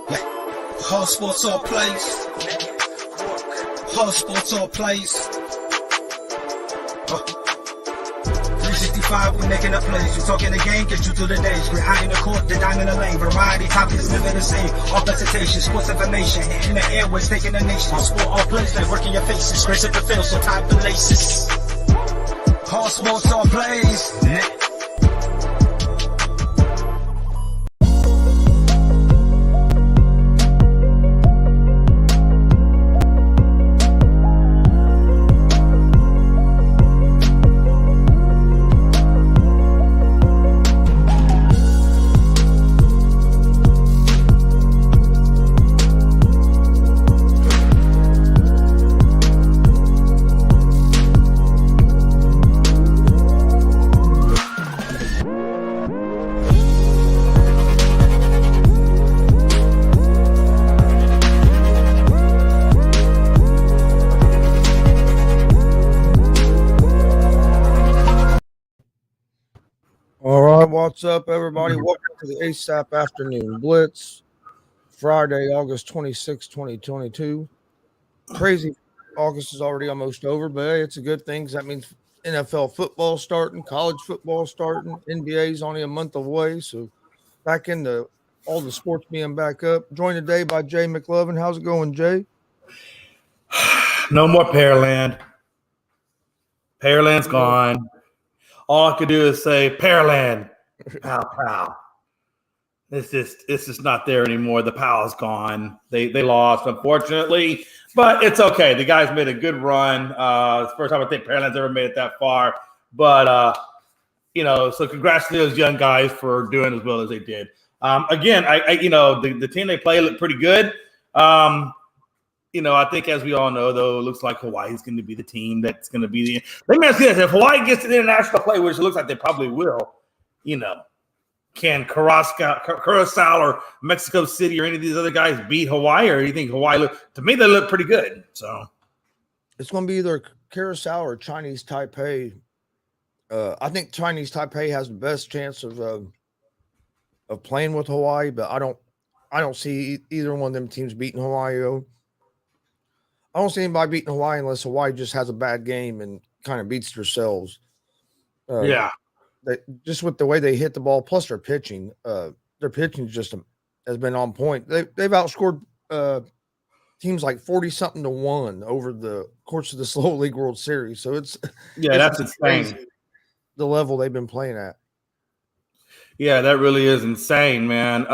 All sports, all plays. All sports, all plays. 365, we making up plays. You talking the game, get you through the days. We're high in the court, the dime in the lane. Variety, topics, living the same. All presentation, sports information. In the airways, taking the nation. All sport, all plays, like working your faces. Grace at the field, so tie the laces. All sports, all plays. What's up, everybody? Welcome to the ASAP Afternoon Blitz, Friday, August 26, 2022. Crazy. August is already almost over, but hey, it's a good thing because that means NFL football starting, college football starting, NBA is only a month away, so back into all the sports being back up. Joined today by Jay McLovin. How's it going, Jay? No more Pearland. Pearland's gone. All I could do is say Pearland. Pow, pow. It's just not there anymore. The pow's gone. They lost, unfortunately, but it's okay. The guys made a good run. It's the first time I think Pearland's ever made it that far. But so congrats to those young guys for doing as well as they did. Again, the team they play looked pretty good. I think as we all know, though, it looks like Hawaii's going to be the team that's going to be the. Let me ask you this: if Hawaii gets to the international play, which it looks like they probably will, can Curacao or Mexico City or any of these other guys beat Hawaii, or do you think Hawaii to me, they look pretty good. So it's going to be either Curacao or Chinese Taipei. I think Chinese Taipei has the best chance of playing with Hawaii, but I don't see either one of them teams beating Hawaii. I don't see anybody beating Hawaii unless Hawaii just has a bad game and kind of beats themselves. Just with the way they hit the ball, plus their pitching just has been on point. They've outscored teams like 40-something to 1 over the course of the Slow League World Series. So that's insane. The level they've been playing at. Yeah, that really is insane, man. Like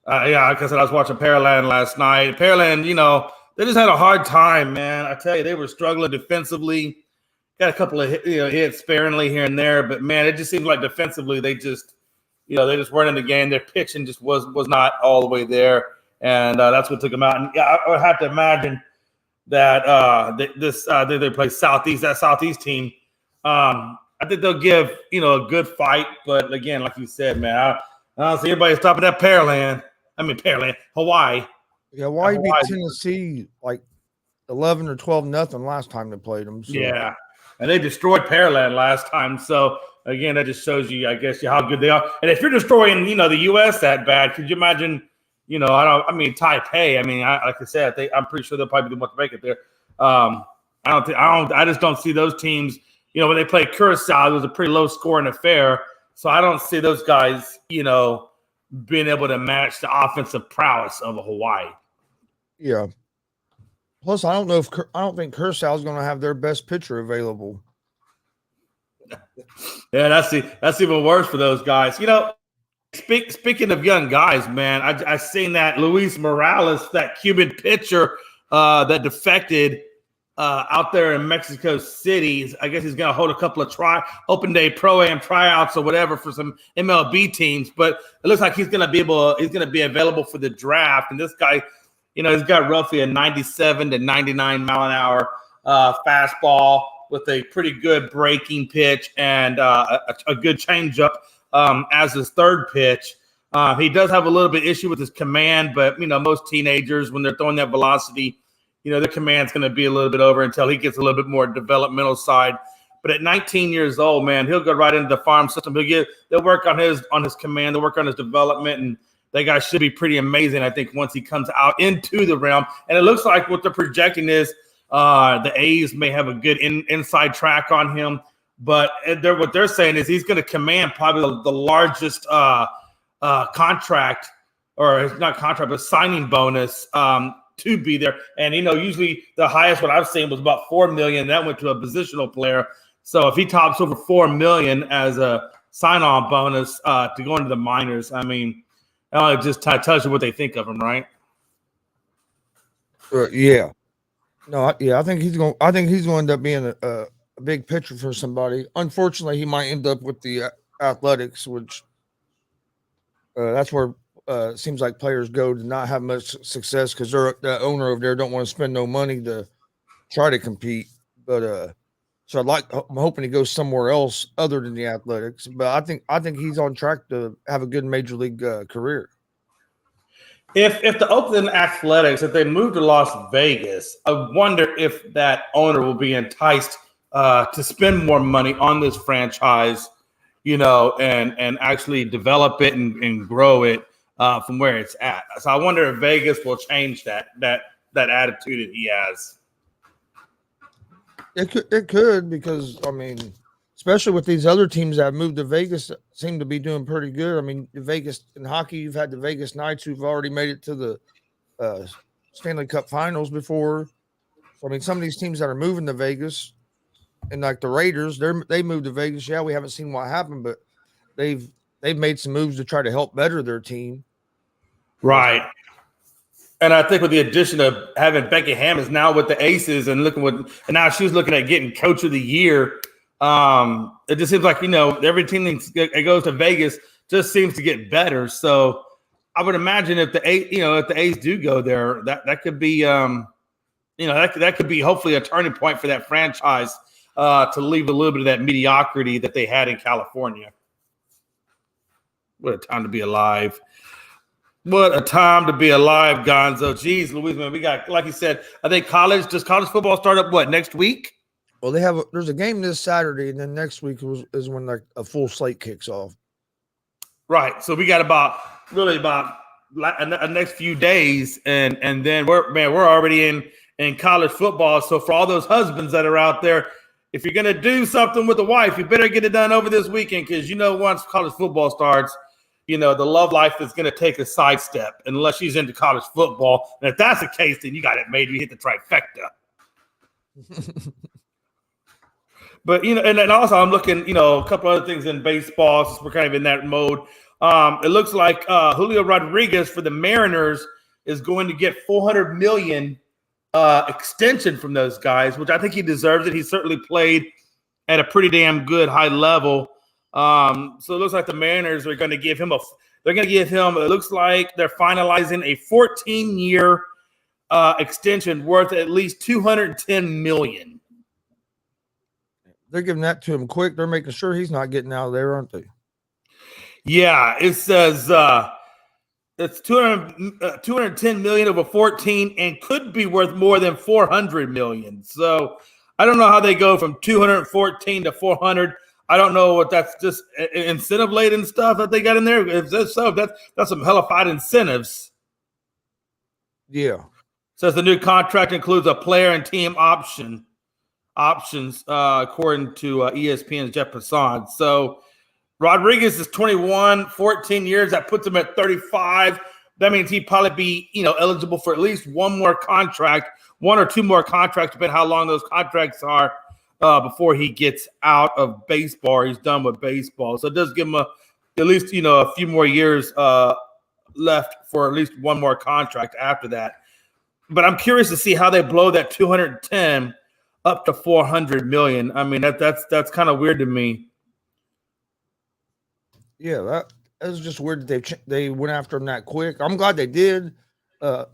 I said, I was watching Pearland last night. Pearland, they just had a hard time, man. I tell you, they were struggling defensively. Got a couple of hits sparingly here and there, but man, it just seems like defensively they just weren't in the game. Their pitching just was not all the way there, and that's what took them out. And I would have to imagine that they play Southeast. That Southeast team, I think they'll give a good fight. But again, like you said, man, I don't see anybody stopping that Hawaii. Yeah, Hawaii beat Tennessee like 11 or 12-0 last time they played them. So. Yeah. And they destroyed Pearland last time. So, again, that just shows you, I guess, how good they are. And if you're destroying, the U.S. that bad, could you imagine, Taipei? Like I said, I'm pretty sure they'll probably want to make it there. I just don't see those teams, when they play Curacao, it was a pretty low-scoring affair. So, I don't see those guys, being able to match the offensive prowess of Hawaii. Yeah. Plus, I don't think Curacao is going to have their best pitcher available. Yeah, that's even worse for those guys. Speaking of young guys, man, I seen that Luis Morales, that Cuban pitcher that defected out there in Mexico City. I guess he's going to hold a couple of open day pro-am tryouts or whatever for some MLB teams. But it looks like he's going to be available for the draft. And this guy. He's got roughly a 97 to 99 mile an hour fastball with a pretty good breaking pitch and a good changeup as his third pitch. He does have a little bit issue with his command, but, most teenagers, when they're throwing that velocity, their command's going to be a little bit over until he gets a little bit more developmental side. But at 19 years old, man, he'll go right into the farm system. They'll work on his command, they'll work on his development, and that guy should be pretty amazing, I think, once he comes out into the realm. And it looks like what they're projecting is the A's may have a good inside track on him. But what they're saying is he's going to command probably the largest contract, or not contract, but signing bonus to be there. And, usually the highest what I've seen was about $4 million. That went to a positional player. So if he tops over $4 million as a sign-on bonus to go into the minors, I mean, it just tells you what they think of him, right? Yeah. No, I think he's going. I think he's going to end up being a big pitcher for somebody. Unfortunately, he might end up with the Athletics, which that's where it seems like players go to not have much success because the owner over there don't want to spend no money to try to compete. But so I'm hoping he goes somewhere else other than the Athletics. But I think he's on track to have a good major league career. If the Oakland Athletics, if they move to Las Vegas, I wonder if that owner will be enticed to spend more money on this franchise, and actually develop it and grow it from where it's at. So I wonder if Vegas will change that attitude that he has. It could because, I mean, especially with these other teams that have moved to Vegas, seem to be doing pretty good. I mean, Vegas in hockey, you've had the Vegas Knights who've already made it to the Stanley Cup Finals before. So, I mean, some of these teams that are moving to Vegas, and like the Raiders, they moved to Vegas. Yeah, we haven't seen what happened, but they've made some moves to try to help better their team. Right. And I think with the addition of having Becky Hammons now with the Aces and now she's looking at getting Coach of the Year. It just seems like, every team that goes to Vegas just seems to get better. So I would imagine if the A's do go there, that could be, that could be hopefully a turning point for that franchise to leave a little bit of that mediocrity that they had in California. What a time to be alive. What a time to be alive, Gonzo. Jeez, Louise, man, we got, like you said, I think does college football start up next week? Well, there's a game this Saturday, and then next week is when like a full slate kicks off. Right. So we got about a next few days, and then we're already in college football. So for all those husbands that are out there, if you're gonna do something with the wife, you better get it done over this weekend because once college football starts, the love life is gonna take a sidestep unless she's into college football. And if that's the case, then you got it made. You hit the trifecta. But, and then also I'm looking, a couple other things in baseball since we're kind of in that mode. It looks like Julio Rodriguez for the Mariners is going to get $400 million extension from those guys, which I think he deserves it. He certainly played at a pretty damn good high level. So it looks like the Mariners are going to give him it looks like they're finalizing a 14-year extension worth at least $210 million. They're giving that to him quick. They're making sure he's not getting out of there, aren't they? Yeah, it says it's $210 million over 14 and could be worth more than $400 million. So I don't know how they go from 214 to 400. I don't know what that's just incentive laden stuff that they got in there. If that's so, that's some hellified incentives. Yeah. Says the new contract includes a player and team options, according to ESPN's Jeff Passan. So Rodriguez is 21, 14 years. That puts him at 35. That means he'd probably be, eligible for at least one or two more contracts, depending how long those contracts are, before he gets out of baseball. He's done with baseball. So it does give him at least, a few more years left for at least one more contract after that. But I'm curious to see how they blow that 210 up to 400 million. I mean, that's kind of weird to me. Yeah, that was just weird that they went after him that quick. I'm glad they did. I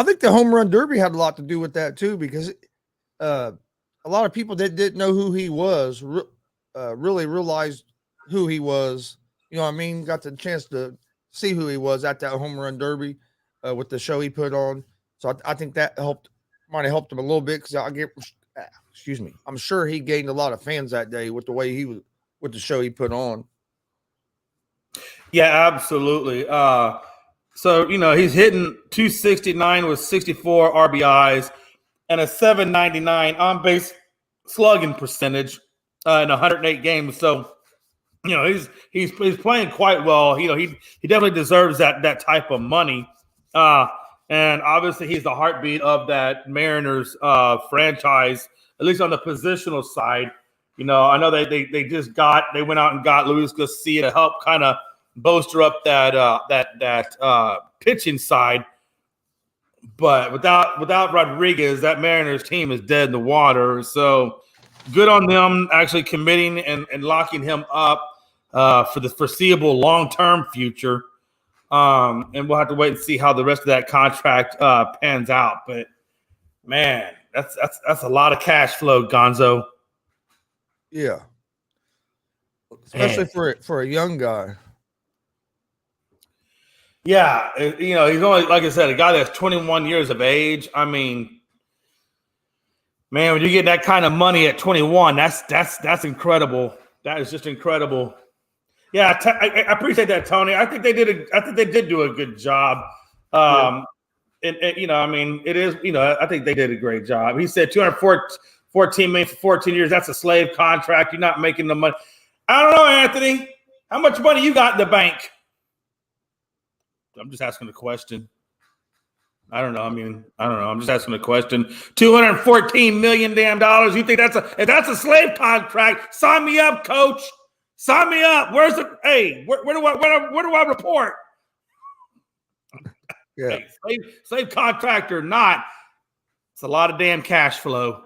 think the home run derby had a lot to do with that too, because a lot of people that didn't know who he was really realized who he was. You know what I mean? Got the chance to see who he was at that home run derby with the show he put on. So I think that might have helped him a little bit because I'm sure he gained a lot of fans that day with the way he was with the show he put on. Yeah, absolutely. So, he's hitting 269 with 64 RBIs and a 799 on-base slugging percentage in 108 games. So, he's playing quite well. He definitely deserves that type of money. And obviously he's the heartbeat of that Mariners franchise, at least on the positional side. I know they went out and got Luis Garcia to help kind of bolster up that pitching side. But without Rodriguez, that Mariners team is dead in the water. So good on them actually committing and locking him up for the foreseeable long-term future. And we'll have to wait and see how the rest of that contract pans out. But man, that's a lot of cash flow, Gonzo. Yeah, especially for a young guy. Yeah, he's only, like I said, a guy that's 21 years of age. I mean, man, when you get that kind of money at 21, that's incredible. That is just incredible. Yeah, I appreciate that, Tony. I think they did do a good job. And I mean, it is, I think they did a great job. He said 214 million for 14 years. That's a slave contract. You're not making the money. I don't know, Anthony. How much money you got in the bank? I'm just asking a question. I don't know. I'm just asking a question. $214 million damn dollars. You think if that's a slave contract? Sign me up, coach. Sign me up. Where's the? Hey, where do I report? Yeah, hey, slave contract or not, it's a lot of damn cash flow.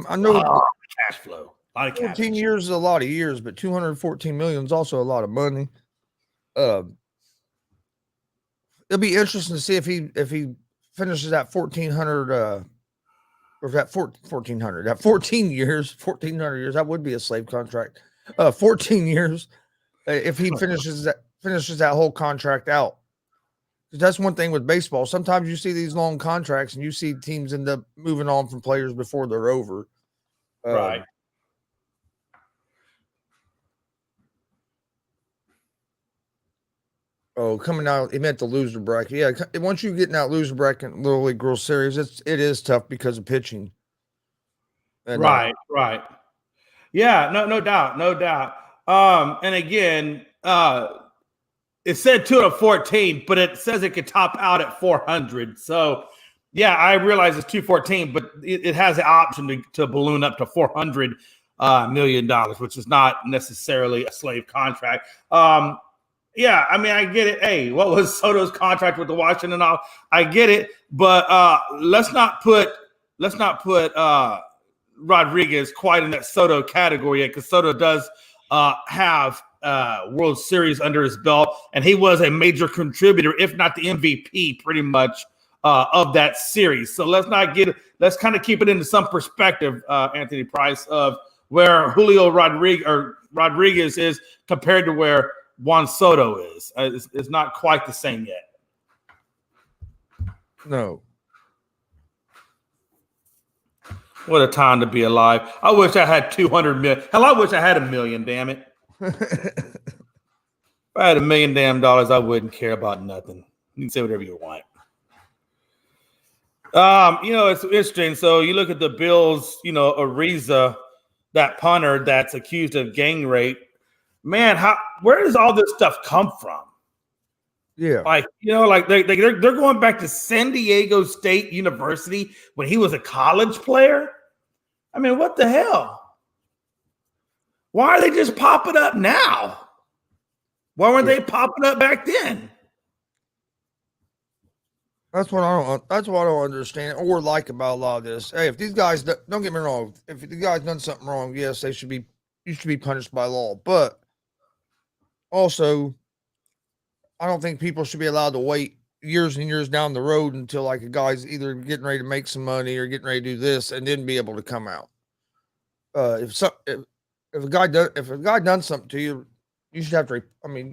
I know cash flow. A lot of 14 years is a lot of years, but 214 million is also a lot of money. It'll be interesting to see if he finishes at 1,400 or that 1,400 that 14 years, 1,400 years. That would be a slave contract. 14 years. If he finishes that whole contract out. Because that's one thing with baseball. Sometimes you see these long contracts and you see teams end up moving on from players before they're over. Right. Oh, coming out, he meant the loser bracket. Yeah, once you get in that loser bracket in Little League World Series, it is tough because of pitching. And, right. Yeah, no doubt. And again, it said 214, but it says it could top out at 400. So, yeah, I realize it's 214, but it has the option to balloon up to $400 million, which is not necessarily a slave contract. Yeah, I mean, I get it. Hey, what was Soto's contract with the Washington? I get it, but let's not put Rodriguez quite in that Soto category yet, because Soto does have World Series under his belt, and he was a major contributor, if not the MVP, pretty much of that series. So let's kind of keep it into some perspective, Anthony Price, of where Julio Rodriguez is compared to where Juan Soto is. It's not quite the same yet. No. What a time to be alive. I wish I had 200 million. Hell, I wish I had $1 million, damn it. If I had $1 million damn dollars, I wouldn't care about nothing. You can say whatever you want. It's interesting. So you look at the Bills, Ariza, that punter that's accused of gang rape. Man, where does all this stuff come from? Yeah. They're going back to San Diego State University when he was a college player. I mean, what the hell? Why are they just popping up now? Why weren't they popping up back then? That's what I don't understand or like about a lot of this. Hey, if these guys don't get me wrong, if the guy's done something wrong, yes, you should be punished by law. But also, I don't think people should be allowed to wait years and years down the road until like a guy's either getting ready to make some money or getting ready to do this and then be able to come out. If a guy done something to you, you should have to.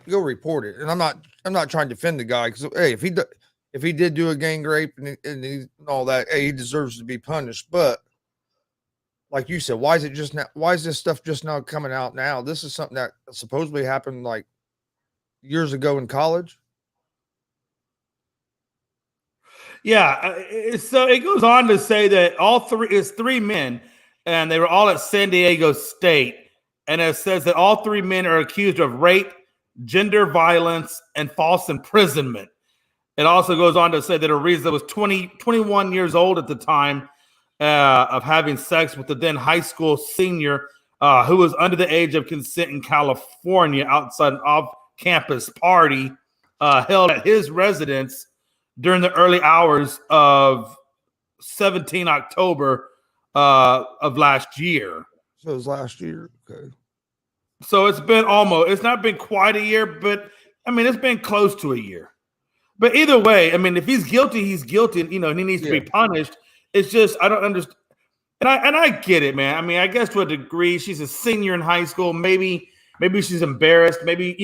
Go report it. And I'm not trying to defend the guy, because hey, if he did do a gang rape and all that, hey, he deserves to be punished. But like you said, why is this stuff just now coming out now? This is something that supposedly happened like years ago in college. Yeah. So it goes on to say that all three men, and they were all at San Diego State. And it says that all three men are accused of rape, gender violence, and false imprisonment. It also goes on to say that Ariza was 21 years old at the time of having sex with the then high school senior who was under the age of consent in California outside an off-campus party held at his residence during the early hours of 17 October of last year. So it was last year. Okay. So it's not been quite a year, but I mean, it's been close to a year. But either way, I mean, if he's guilty, he's guilty, and he needs to be punished. It's just, I don't understand. And I get it, man. I mean, I guess to a degree, she's a senior in high school. Maybe she's embarrassed. Maybe,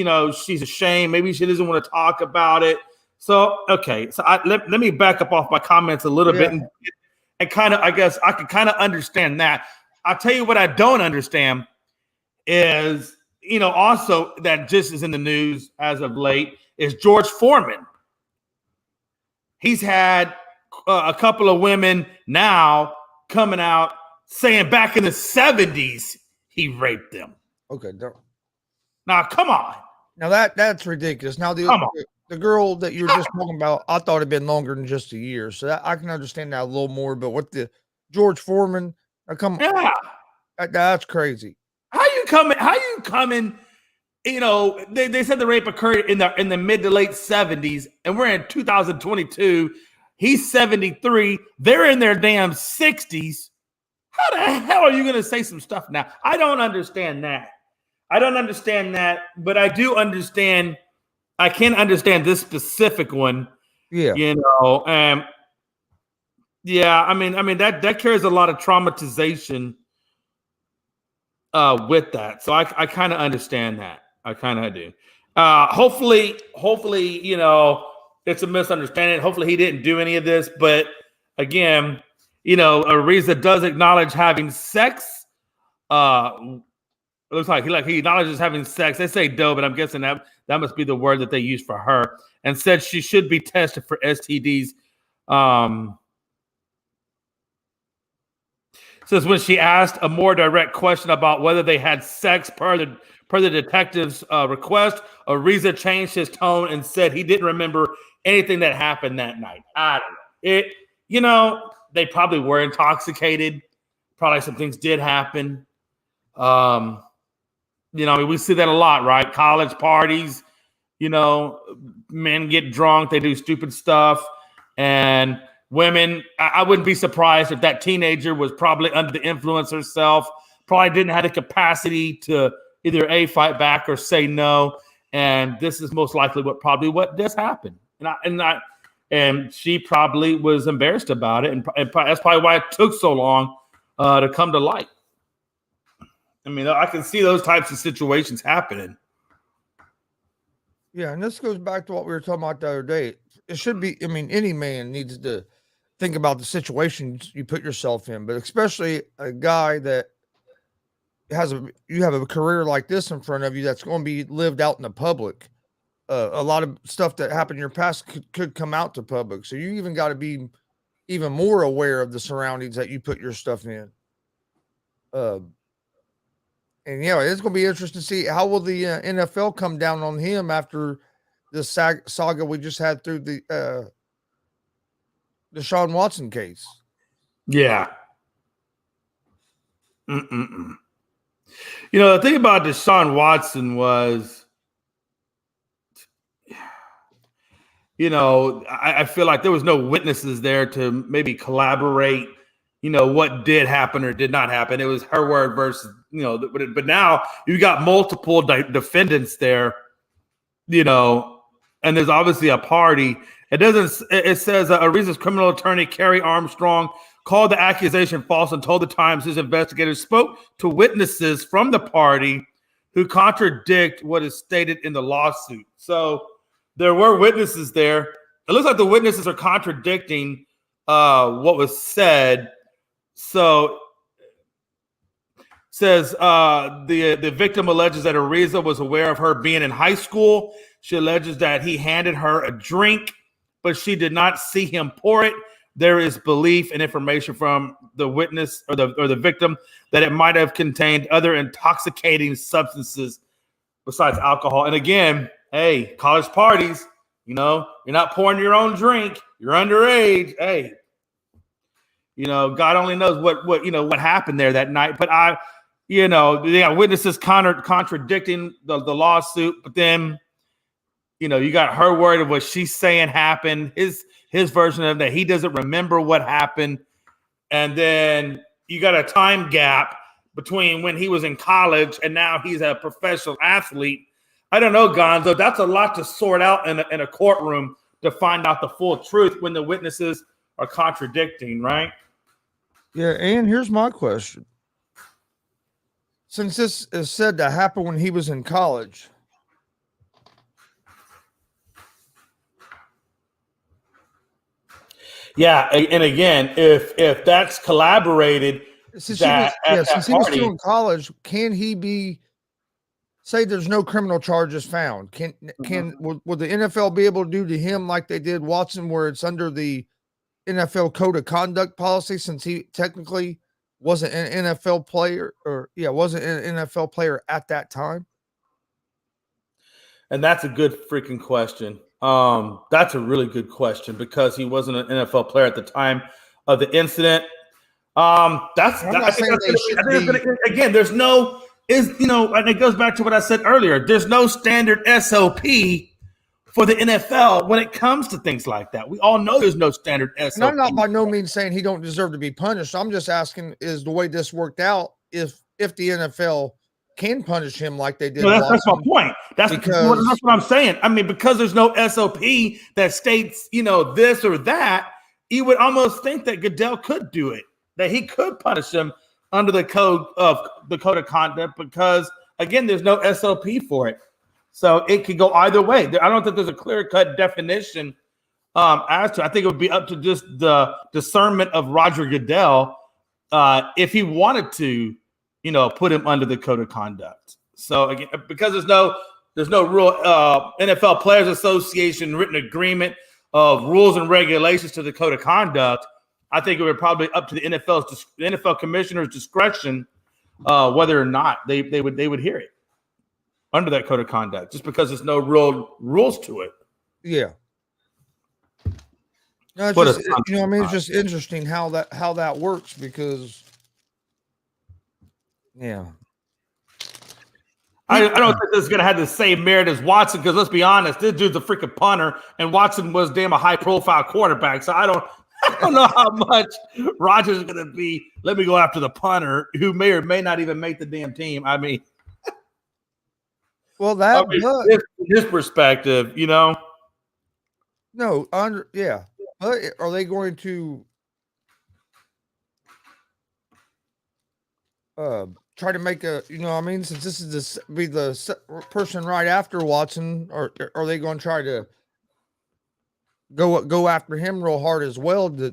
she's ashamed. Maybe she doesn't want to talk about it. So, okay. So let me back up off my comments a little bit and kind of, I guess I can kind of understand that. I'll tell you what I don't understand is, also that just is in the news as of late is George Foreman. He's had a couple of women now coming out saying back in the 70s he raped them. Okay. Now, come on. Now that's ridiculous. Now the girl that you were just talking about, I thought it'd been longer than just a year. So I can understand that a little more. But with the George Foreman, that's crazy. How you coming? They said the rape occurred in the mid to late 70s, and we're in 2022. He's 73. They're in their damn 60s. How the hell are you going to say some stuff now? I don't understand that. But I do understand. I can understand this specific one. Yeah. I mean that carries a lot of traumatization with that. So I kind of understand that. I kind of do. Hopefully, it's a misunderstanding. Hopefully he didn't do any of this. But again, Ariza does acknowledge having sex. It looks like he acknowledges having sex. They say doe, but I'm guessing that must be the word that they use for her. And said she should be tested for STDs. Says when she asked a more direct question about whether they had sex per the detective's request, Ariza changed his tone and said he didn't remember anything that happened that night. I don't know. They probably were intoxicated. Probably some things did happen. We see that a lot, right? College parties, men get drunk, they do stupid stuff, and women, I wouldn't be surprised if that teenager was probably under the influence herself, probably didn't have the capacity to either A, fight back or say no. And this is most likely what does happen. And she probably was embarrassed about it. And that's probably why it took so long to come to light. I mean, I can see those types of situations happening. Yeah. And this goes back to what we were talking about the other day. It should be, any man needs to think about the situations you put yourself in, but especially a guy that you have a career like this in front of you that's going to be lived out in the public. A lot of stuff that happened in your past could come out to public. So you even got to be even more aware of the surroundings that you put your stuff in. And it's going to be interesting to see how will the NFL come down on him after the saga we just had through the Deshaun Watson case. Yeah. The thing about Deshaun Watson was, I feel like there was no witnesses there to maybe collaborate, what did happen or did not happen. It was her word versus, but now you got multiple defendants there, and there's obviously a party. It says Ariza's criminal attorney, Kerry Armstrong, called the accusation false and told the Times his investigators spoke to witnesses from the party who contradict what is stated in the lawsuit. So there were witnesses there. It looks like the witnesses are contradicting what was said. So says the victim alleges that Ariza was aware of her being in high school. She alleges that he handed her a drink but she did not see him pour it. There is belief and information from the witness or the victim that it might have contained other intoxicating substances besides alcohol. And again, hey, college parties, you're not pouring your own drink. You're underage. Hey, God only knows what happened there that night. But they got witnesses contradicting the lawsuit. But then, you got her word of what she's saying happened. His version of that, he doesn't remember what happened. And then you got a time gap between when he was in college and now he's a professional athlete. I don't know, Gonzo. That's a lot to sort out in a courtroom to find out the full truth when the witnesses are contradicting, right? Yeah, and here's my question. Since this is said to happen when he was in college, yeah, and again, if that's collaborated, since he was still in college, can he be? Say there's no criminal charges found. Will the NFL be able to do to him like they did Watson, where it's under the NFL code of conduct policy, since he technically wasn't an NFL player wasn't an NFL player at that time? And that's a good freaking question. That's a really good question because he wasn't an NFL player at the time of the incident. Again, there's no and it goes back to what I said earlier. There's no standard SOP for the NFL when it comes to things like that. We all know there's no standard SOP. And I'm not by no means saying he don't deserve to be punished. I'm just asking, is the way this worked out, if the NFL can punish him like they did. That's my point. That's what I'm saying. I mean, because there's no SOP that states, this or that, you would almost think that Goodell could do it, that he could punish him under the code of conduct because, again, there's no SOP for it. So it could go either way. I don't think there's a clear-cut definition as to. I think it would be up to just the discernment of Roger Goodell if he wanted to, put him under the code of conduct. So again, because there's no real NFL Players Association written agreement of rules and regulations to the code of conduct, I think it would probably up to the NFL commissioner's discretion whether or not they would hear it under that code of conduct, just because there's no real rules to it. Yeah. No, it's just, it's just interesting how that works because, yeah. I don't think this is going to have the same merit as Watson because let's be honest, this dude's a freaking punter and Watson was a high-profile quarterback. So I don't know how much Rodgers is going to be. Let me go after the punter who may or may not even make the damn team. I mean, well, his perspective, No, yeah. But are they going to try to make since this is the person right after Watson, or are they going to try to go after him real hard as well to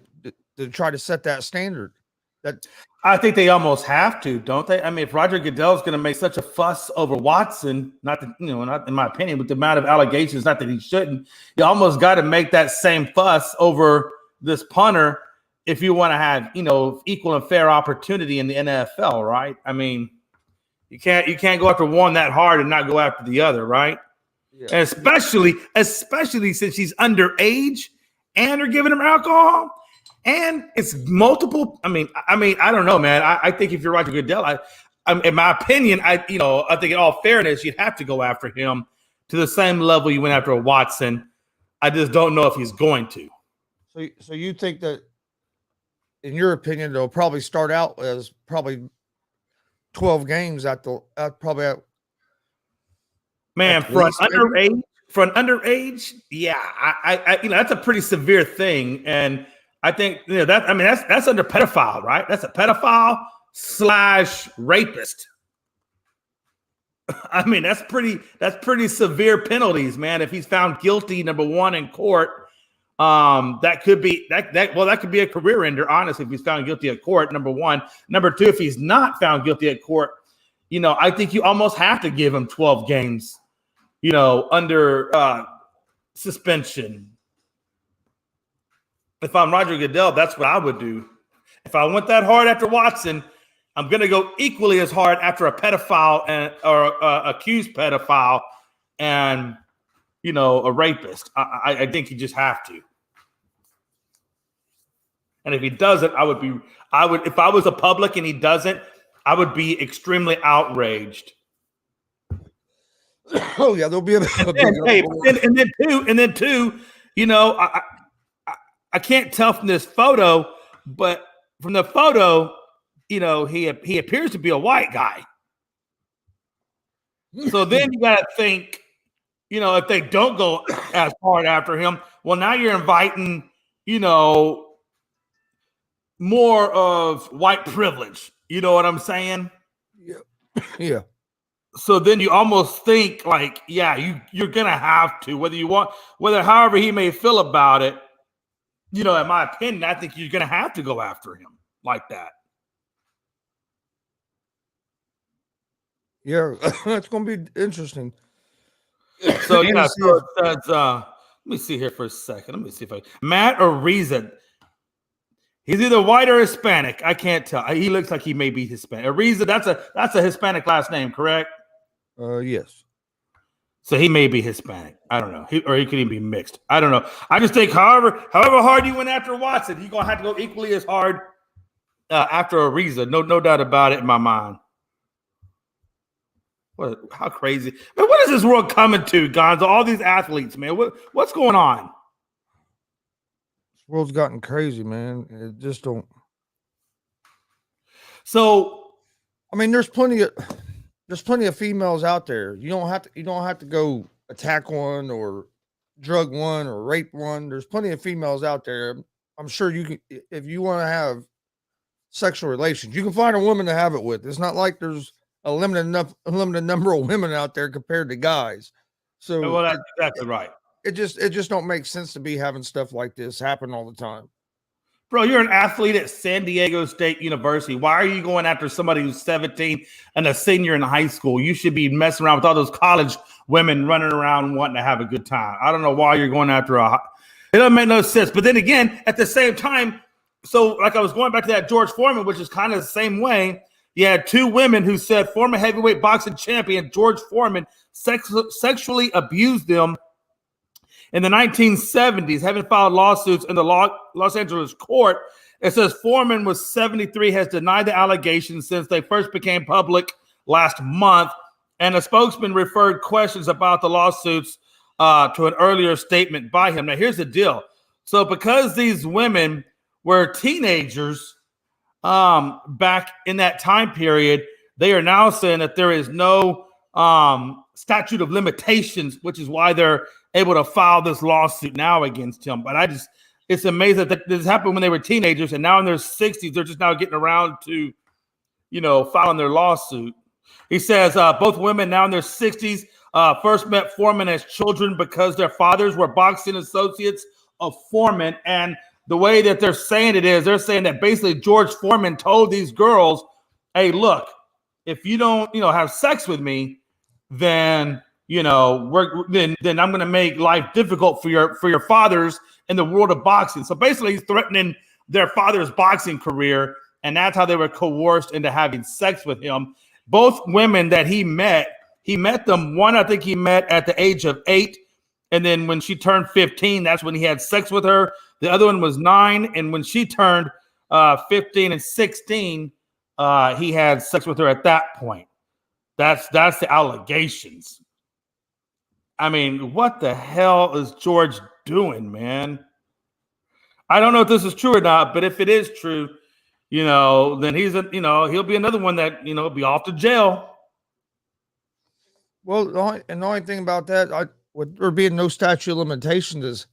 try to set that standard? That I think they almost have to, don't they? I mean, if Roger Goodell is going to make such a fuss over Watson, not in my opinion, with the amount of allegations, not that he shouldn't, you almost got to make that same fuss over this punter if you want to have, equal and fair opportunity in the NFL, right? I mean, you can't go after one that hard and not go after the other, right? Yeah. And especially since she's underage and they're giving him alcohol. And it's multiple. I mean, I don't know, man. I think if you're Roger Goodell, in my opinion, I think in all fairness, you'd have to go after him to the same level you went after Watson. I just don't know if he's going to. So you think that, in your opinion, they'll probably start out as probably 12 games for an underage, yeah, I that's a pretty severe thing, and I think that's under pedophile, right? That's a pedophile / rapist. I mean, that's pretty severe penalties, man. If he's found guilty, number one, in court, that could be a career ender, honestly, if he's found guilty at court, number one. Number two, if he's not found guilty at court, I think you almost have to give him 12 games, under suspension. if I'm Roger Goodell, that's what I would do. If I went that hard after Watson, I'm going to go equally as hard after a pedophile or accused pedophile and, a rapist. I think you just have to. And if he doesn't, if I was a public and he doesn't, I would be extremely outraged. Oh yeah, there'll be a and then two, I can't tell from this photo, but from the photo, he appears to be a white guy. So then you got to think, if they don't go as hard after him, well, now you're inviting, more of white privilege. You know what I'm saying? Yeah. Yeah. So then you almost think like, yeah, you're going to have to, however he may feel about it, in my opinion, I think you're going to have to go after him like that. Yeah, that's going to be interesting. So, so it says, let me see here for a second. Let me see if Matt or Reason. He's either white or Hispanic. I can't tell. He looks like he may be Hispanic. Ariza, that's a Hispanic last name, correct? Yes. So he may be Hispanic. I don't know. He could even be mixed. I don't know. I just think however hard you went after Watson, you're going to have to go equally as hard after Ariza. No doubt about it in my mind. How crazy. Man, what is this world coming to, Gonzo? All these athletes, man. What's going on? This world's gotten crazy, man. It just don't. So, I mean, there's plenty of females out there. You don't have to go attack one or drug one or rape one. There's plenty of females out there. I'm sure you can, if you want to have sexual relations, you can find a woman to have it with. It's not like there's a limited number of women out there compared to guys. So, well, that's exactly right. It just don't make sense to be having stuff like this happen all the time. Bro, you're an athlete at San Diego State University. Why are you going after somebody who's 17 and a senior in high school? You should be messing around with all those college women running around wanting to have a good time. I don't know why you're going after it doesn't make no sense. But then again, at the same time, so like I was going back to that George Foreman, which is kind of the same way. You had two women who said former heavyweight boxing champion George Foreman sexually abused them in the 1970s, having filed lawsuits in the Los Angeles court. It says Foreman was 73, has denied the allegations since they first became public last month. And a spokesman referred questions about the lawsuits to an earlier statement by him. Now, here's the deal. So because these women were teenagers back in that time period, they are now saying that there is no statute of limitations, which is why they're able to file this lawsuit now against him. But it's amazing that this happened when they were teenagers, and now in their 60s, they're just now getting around to, filing their lawsuit. He says both women now in their 60s first met Foreman as children because their fathers were boxing associates of Foreman. And the way that they're saying it is, they're saying that basically George Foreman told these girls, hey, look, if you don't, have sex with me, then then I'm going to make life difficult for your fathers in the world of boxing. So basically, he's threatening their father's boxing career, and that's how they were coerced into having sex with him. Both women that he met them. One, I think he met at the age of 8, and then when she turned 15, that's when he had sex with her. The other one was 9, and when she turned 15 and 16, he had sex with her at that point. That's the allegations. I mean, what the hell is George doing, man? I don't know if this is true or not, but if it is true, then he'll be another one that, be off to jail. Well, the only thing about that, with there being no statute of limitations, is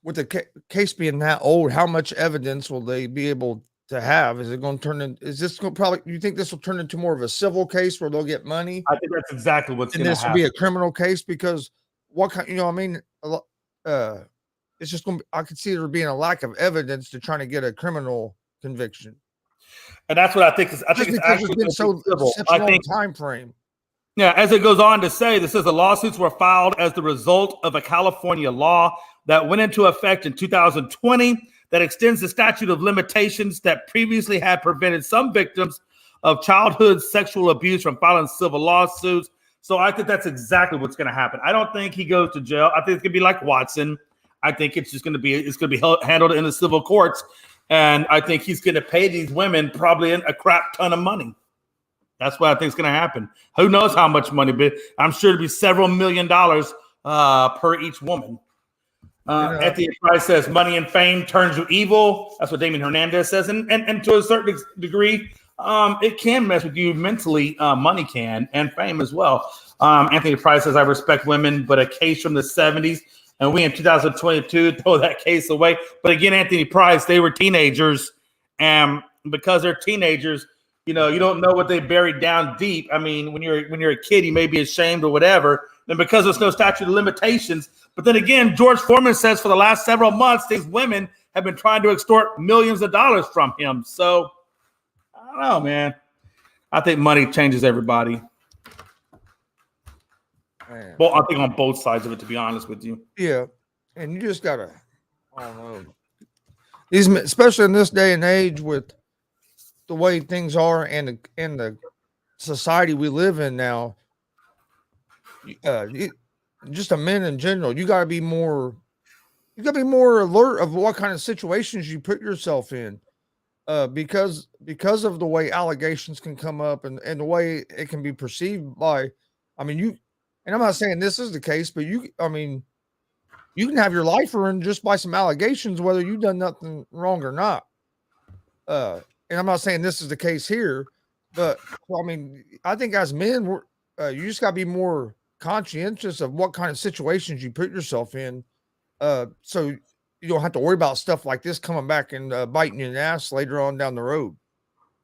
with the case being that old, how much evidence will they be able to have? Is it going to turn in? Is this going to you think this will turn into more of a civil case where they'll get money? I think that's exactly what's going to happen. And this will be a criminal case because what kind, it's just going to be, I could see there being a lack of evidence to trying to get a criminal conviction. And that's what I think. I think it's actually been such a long time frame. Yeah, as it goes on to say, this says the lawsuits were filed as the result of a California law that went into effect in 2020 that extends the statute of limitations that previously had prevented some victims of childhood sexual abuse from filing civil lawsuits. So I think that's exactly what's going to happen. I don't think he goes to jail. I think it's going to be like Watson. I think it's going to be handled in the civil courts. And I think he's going to pay these women probably a crap ton of money. That's what I think is going to happen. Who knows how much money, but I'm sure it'll be several $1 million per each woman. Anthony Price says money and fame turns you evil. That's what Damien Hernandez says. And to a certain degree, it can mess with you mentally. Money can, and fame as well. Anthony Price says, I respect women, but a case from the 70s, and we in 2022 throw that case away. But again, Anthony Price, they were teenagers, and because they're teenagers, you don't know what they buried down deep. I mean, when you're a kid, you may be ashamed or whatever. And because there's no statute of limitations. But then again, George Foreman says for the last several months, these women have been trying to extort millions of dollars from him. So I don't know, man. I think money changes everybody. Man. Well, I think on both sides of it, to be honest with you. Yeah. And you just gotta, I don't know. Especially in this day and age with the way things are and the society we live in now, just a men in general, you gotta be more alert of what kind of situations you put yourself in, because of the way allegations can come up and the way it can be perceived by, I mean, and I'm not saying this is the case, but you can have your life ruined just by some allegations, whether you've done nothing wrong or not. And I'm not saying this is the case here, but I mean, I think as men, you just got to be more conscientious of what kind of situations you put yourself in, so you don't have to worry about stuff like this coming back and biting you in the ass later on down the road.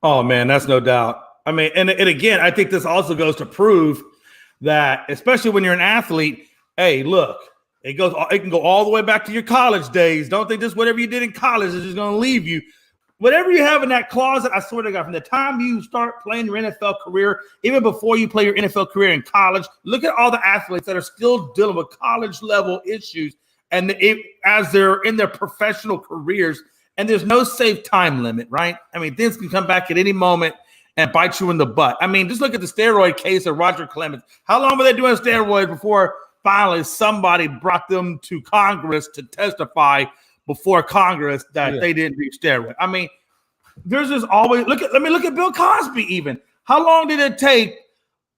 Oh man, that's no doubt. I mean, and again, I think this also goes to prove that, especially when you're an athlete, hey, look, it can go all the way back to your college days. Don't think just whatever you did in college is just going to leave you. Whatever you have in that closet, I swear to God, from the time you start playing your NFL career, even before you play your NFL career in college, look at all the athletes that are still dealing with college level issues, and as they're in their professional careers, and there's no safe time limit, right? I mean, things can come back at any moment and bite you in the butt. I mean, just look at the steroid case of Roger Clemens. How long were they doing steroids before finally somebody brought them to Congress to testify before Congress that they didn't do steroid? I mean, there's just always look at Bill Cosby even. How long did it take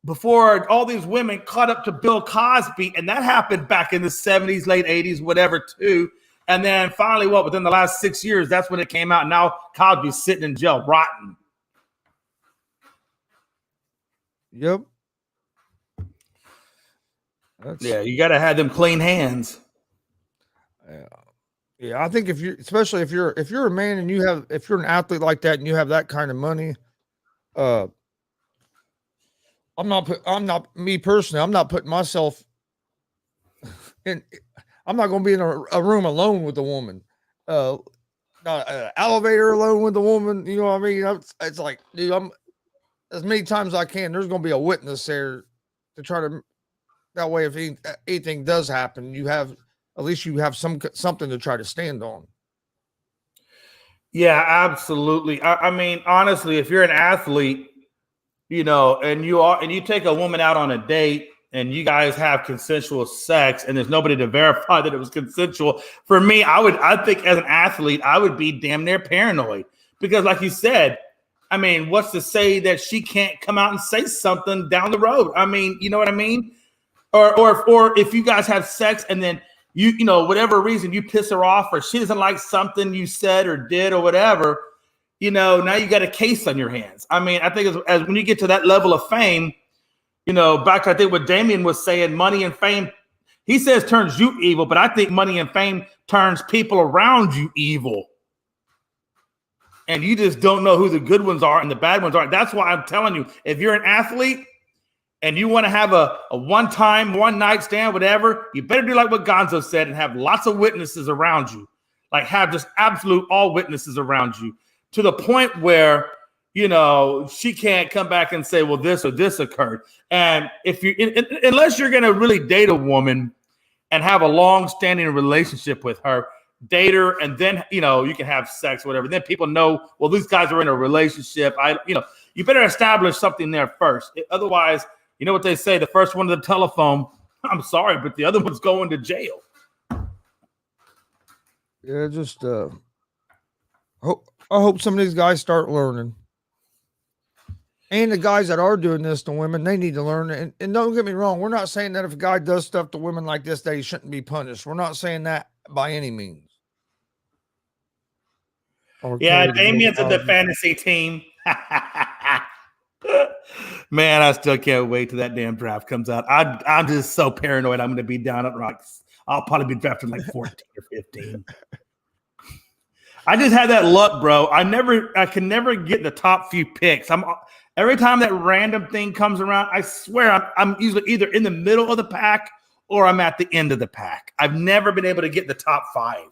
before all these women caught up to Bill Cosby? And that happened back in the 70s, late 80s, whatever, too. And then finally, within the last 6 years, that's when it came out. Now Cosby's sitting in jail, rotten. Yep. You got to have them clean hands. Yeah, I think if you're a man and if you're an athlete like that and you have that kind of money, I'm not me personally. I'm not putting myself in. I'm not going to be in a room alone with a woman, not an elevator alone with a woman. You know what I mean? It's like, dude, I'm as many times as I can. There's going to be a witness there to try to. That way, if anything does happen, at least you have something to try to stand on. Yeah, absolutely. I mean, honestly, if you're an athlete, and you take a woman out on a date and you guys have consensual sex and there's nobody to verify that it was consensual, for me, I think as an athlete, I would be damn near paranoid because, like you said, I mean, what's to say that she can't come out and say something down the road? I mean, you know what I mean? Or if you guys have sex and then you whatever reason you piss her off or she doesn't like something you said or did or whatever, now you got a case on your hands. I mean, I think as when you get to that level of fame, back I think what Damien was saying, money and fame, he says turns you evil, but I think money and fame turns people around you evil. And you just don't know who the good ones are and the bad ones are. That's why I'm telling you, if you're an athlete and you want to have a one-time, one-night stand, whatever, you better do like what Gonzo said and have lots of witnesses around you. Like have just absolute all witnesses around you to the point where, she can't come back and say, well, this or this occurred. And unless you're going to really date a woman and have a long-standing relationship with her, date her, and then you can have sex, or whatever. Then people know, well, these guys are in a relationship. You better establish something there first. Otherwise, you know what they say: the first one to the telephone. I'm sorry, but the other one's going to jail. Yeah, just I hope some of these guys start learning. And the guys that are doing this to women, they need to learn. And don't get me wrong, we're not saying that if a guy does stuff to women like this, that he shouldn't be punished. We're not saying that by any means. Yeah, Damien's in the fantasy team. Man, I still can't wait till that damn draft comes out. I'm just so paranoid. I'm going to be down at rocks. I'll probably be drafted like 14 or 15. I just had that luck, bro. I can never get the top few picks. Every time that random thing comes around, I swear I'm usually either in the middle of the pack or I'm at the end of the pack. I've never been able to get the top 5.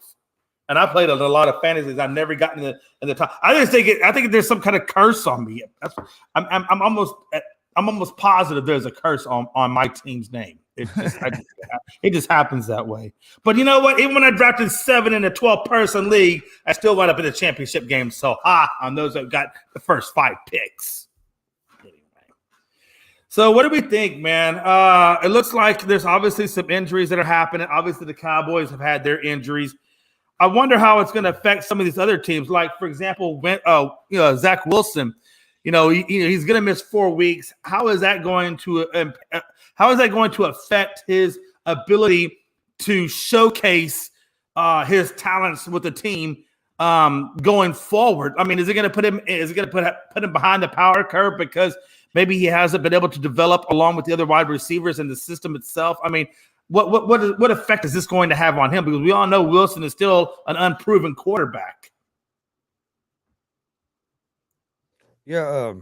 And I played a lot of fantasies. I've never gotten in the top. I think there's some kind of curse on me. I'm almost positive there's a curse on my team's name. It just happens that way. But you know what? Even when I drafted 7 in a 12-person league, I still wound up in the championship game. So on those that got the first 5 picks. Anyway. So what do we think, man? It looks like there's obviously some injuries that are happening. Obviously, the Cowboys have had their injuries. I wonder how it's going to affect some of these other teams. Like, for example, Zach Wilson. He's going to miss 4 weeks. How is that going to affect his ability to showcase his talents with the team going forward? I mean, is it going to put him behind the power curve because maybe he hasn't been able to develop along with the other wide receivers and the system itself? I mean, what effect is this going to have on him? Because we all know Wilson is still an unproven quarterback. Yeah,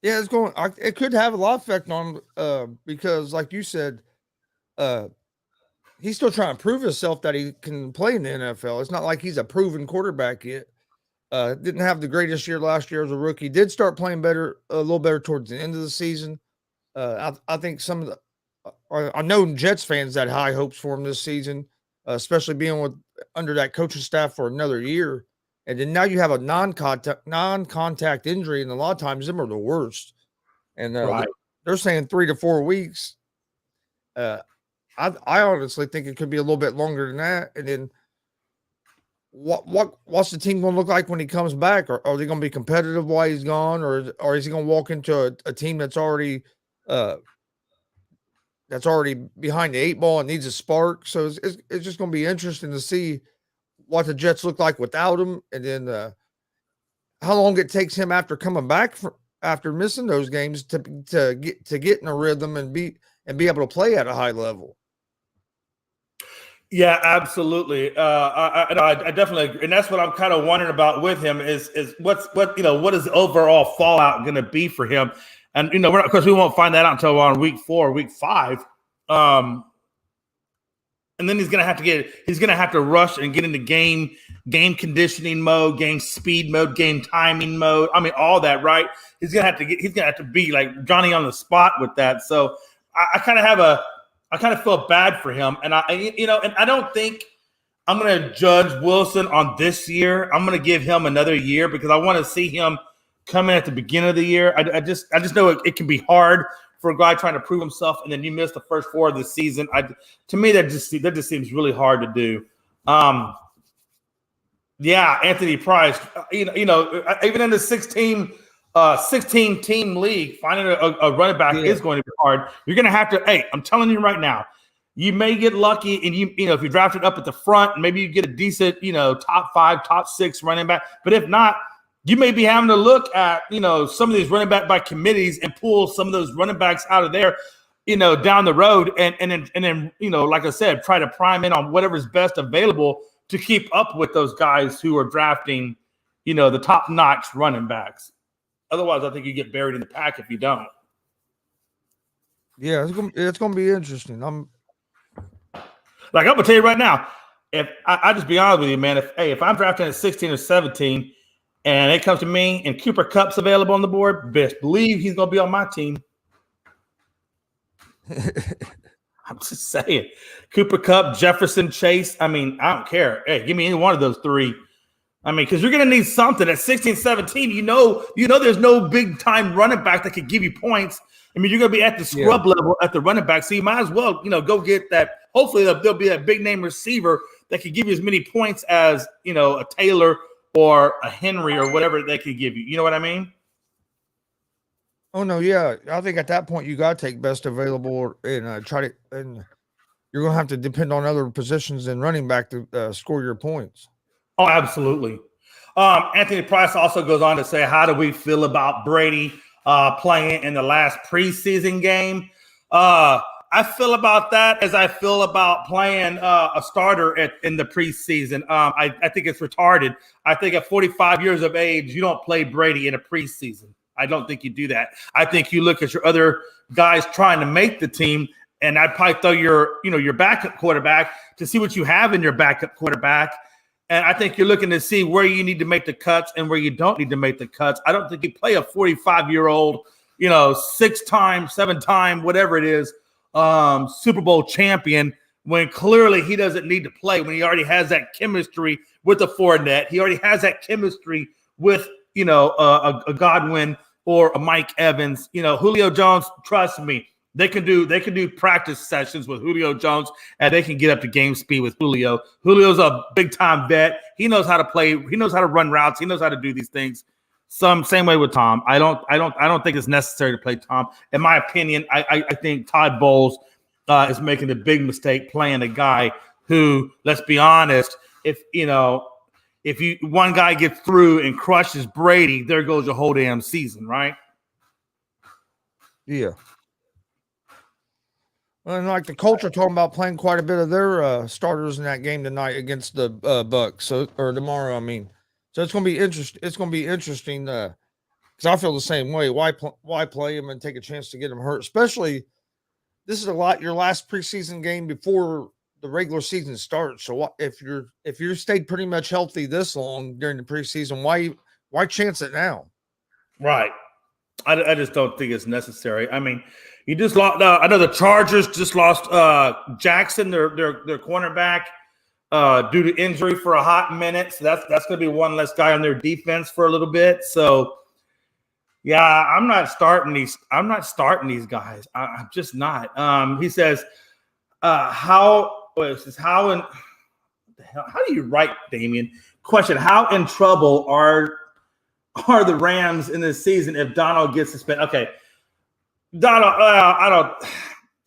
it's going. It could have a lot of effect on him because, like you said, he's still trying to prove himself that he can play in the NFL. It's not like he's a proven quarterback yet. Didn't have the greatest year last year as a rookie. Did start playing a little better towards the end of the season. I think some of the. I know Jets fans had high hopes for him this season, especially being under that coaching staff for another year. And then now you have a non-contact injury, and a lot of times them are the worst. And right. They're saying 3 to 4 weeks. I honestly think it could be a little bit longer than that. And then what's the team going to look like when he comes back? Are they going to be competitive while he's gone, or is he going to walk into a team that's already behind the 8 ball and needs a spark? So it's just going to be interesting to see what the Jets look like without him, and then how long it takes him after coming back after missing those games to get in a rhythm and be able to play at a high level. Yeah, absolutely. I definitely agree. And that's what I'm kind of wondering about with him is what is the overall fallout going to be for him? And of course we won't find that out until on week 4, week 5. And then he's gonna have to rush and get into game conditioning mode, game speed mode, game timing mode. I mean, all that, right? He's gonna have to be like Johnny on the spot with that. So I kind of feel bad for him, and I don't think I'm gonna judge Wilson on this year. I'm gonna give him another year because I want to see him come in at the beginning of the year. I just know it can be hard for a guy trying to prove himself, and then you miss the first 4 of the season. To me, that just seems really hard to do. Yeah, Anthony Price. Even in the 16 team league, finding a running back is going to be hard. You're going to have to. Hey, I'm telling you right now, you may get lucky, and if you draft it up at the front, maybe you get a decent top 5, top 6 running back. But if not, you may be having to look at, some of these running back by committees and pull some of those running backs out of there, down the road. And then, like I said, try to prime in on whatever's best available to keep up with those guys who are drafting, the top-notch running backs. Otherwise, I think you get buried in the pack if you don't. Yeah, it's gonna be interesting. I'm gonna tell you right now, if I just be honest with you, man, if I'm drafting at 16 or 17 and it comes to me and Cooper Kupp's available on the board, best believe he's gonna be on my team. I'm just saying. Cooper Kupp, Jefferson, Chase. I mean, I don't care. Hey, give me any one of those three. I mean, because you're going to need something at 16, 17. You know, there's no big time running back that could give you points. I mean, you're going to be at the scrub level at the running back, so you might as well, go get that. Hopefully, there'll be a big name receiver that could give you as many points as a Taylor or a Henry or whatever they could give you. You know what I mean? Oh no, yeah. I think at that point you got to take best available and try to. And you're going to have to depend on other positions than running back to score your points. Oh, absolutely. Anthony Price also goes on to say, how do we feel about Brady playing in the last preseason game? I feel about that as I feel about playing a starter in the preseason. I think it's retarded. I think at 45 years of age, you don't play Brady in a preseason. I don't think you do that. I think you look at your other guys trying to make the team, and I'd probably throw your backup quarterback to see what you have in your backup quarterback. And I think you're looking to see where you need to make the cuts and where you don't need to make the cuts. I don't think you play a 45-year-old, 6-time, 7-time, whatever it is, Super Bowl champion when clearly he doesn't need to play, when he already has that chemistry with the Fournette. He already has that chemistry with, a Godwin or a Mike Evans. Julio Jones, trust me, they can do practice sessions with Julio Jones, and they can get up to game speed with Julio. Julio's a big-time vet. He knows how to play. He knows how to run routes. He knows how to do these things. Same way with Tom. I don't think it's necessary to play Tom. In my opinion, I think Todd Bowles is making a big mistake playing a guy who, let's be honest, if one guy gets through and crushes Brady, there goes your whole damn season, right? Yeah. And like the Colts are talking about playing quite a bit of their starters in that game tonight against the Bucks, or tomorrow. I mean, so it's going to be interesting. It's going to be interesting because I feel the same way. Why play him and take a chance to get him hurt? Especially this is your last preseason game before the regular season starts. So if you stayed pretty much healthy this long during the preseason, why chance it now? Right. I just don't think it's necessary. I mean, you just lost. I know the Chargers just lost Jackson, their cornerback, due to injury for a hot minute. So that's going to be one less guy on their defense for a little bit. So yeah, I'm not starting these guys. I'm just not. He says, how do you write, Damien? Question: how in trouble are the Rams in this season if Donald gets suspended? Okay. Donald,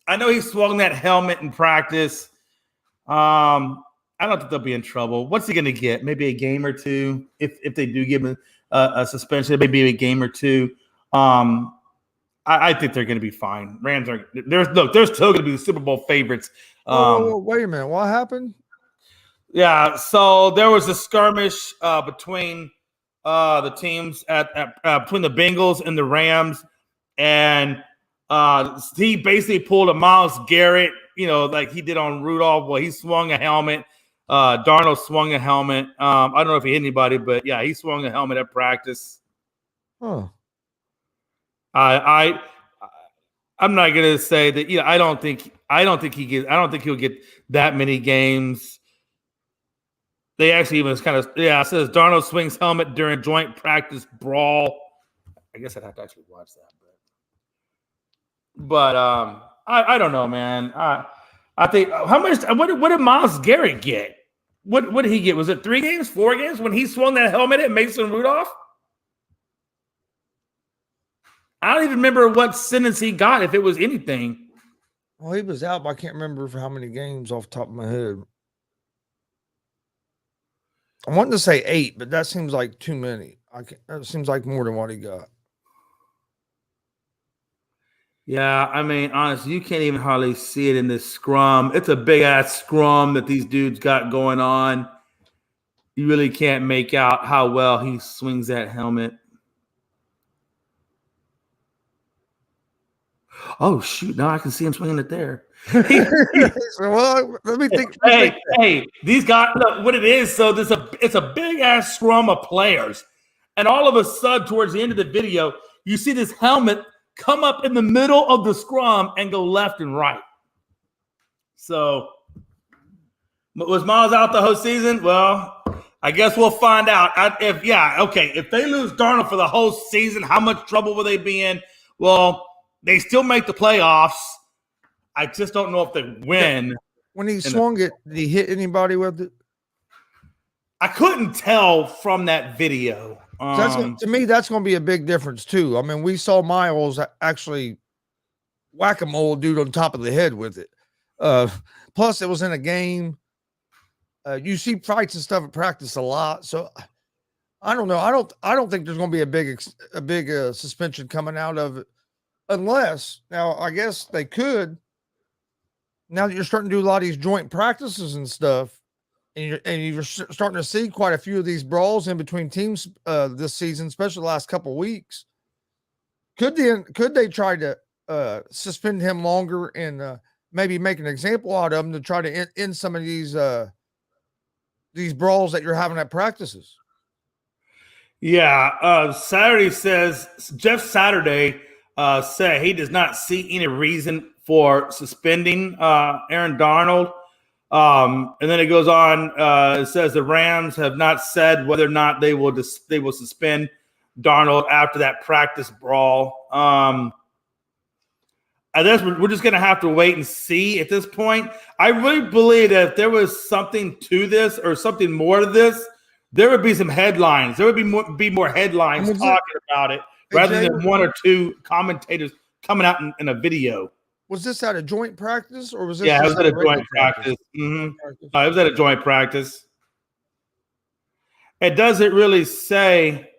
I know he swung that helmet in practice. I don't think they'll be in trouble. What's he going to get? Maybe a game or two. If they do give him a suspension, maybe a game or two. I think they're going to be fine. Rams are. They're still going to be the Super Bowl favorites. Wait a minute. What happened? Yeah. So there was a skirmish between the teams between the Bengals and the Rams, and he basically pulled a Myles Garrett, like he did on Rudolph. Well, he swung a helmet. Darnold swung a helmet. I don't know if he hit anybody, but yeah, he swung a helmet at practice. Oh. I'm not gonna say that. I don't think he'll get that many games. They actually even kind of it says Darnold swings helmet during joint practice brawl. I guess I'd have to actually watch that. But I don't know, man. I think how much? What did Myles Garrett get? What did he get? Was it 3 games, 4 games when he swung that helmet at Mason Rudolph? I don't even remember what sentence he got, if it was anything. Well, he was out, but I can't remember for how many games off the top of my head. I wanted to say 8, but that seems like too many. That seems like more than what he got. Yeah, I mean, honestly, you can't even hardly see it in this scrum. It's a big-ass scrum that these dudes got going on. You really can't make out how well he swings that helmet. Oh, shoot. Now I can see him swinging it there. Well, let me think. Hey, these guys, look, what it is, so it's a big-ass scrum of players. And all of a sudden, towards the end of the video, you see this helmet come up in the middle of the scrum and go left and right. So, was Miles out the whole season? Well, I guess we'll find out. If they lose Darnold for the whole season, how much trouble will they be in? Well, they still make the playoffs. I just don't know if they win. When he swung it, did he hit anybody with it? I couldn't tell from that video. To me, that's going to be a big difference too. I mean, we saw Miles actually whack a mole dude on top of the head with it. Plus, it was in a game. You see fights and stuff at practice a lot, so I don't know. I don't think there's going to be a big suspension coming out of it, unless now I guess they could. Now that you're starting to do a lot of these joint practices and stuff, and you're starting to see quite a few of these brawls in between teams this season, especially the last couple of weeks. Could they try to suspend him longer and maybe make an example out of him to try to end some of these brawls that you're having at practices? Yeah, Saturday says Jeff Saturday said he does not see any reason for suspending Aaron Darnold. And then it goes on. It says the Rams have not said whether or not they will suspend Darnold after that practice brawl. I guess we're just going to have to wait and see at this point. I really believe that if there was something to this or something more to this, there would be some headlines. There would be more headlines talking about it rather than one or two commentators coming out in a video. Was this at a joint practice or was this? Yeah, it was at a joint practice. Mm-hmm. It was at a joint practice. It doesn't really say.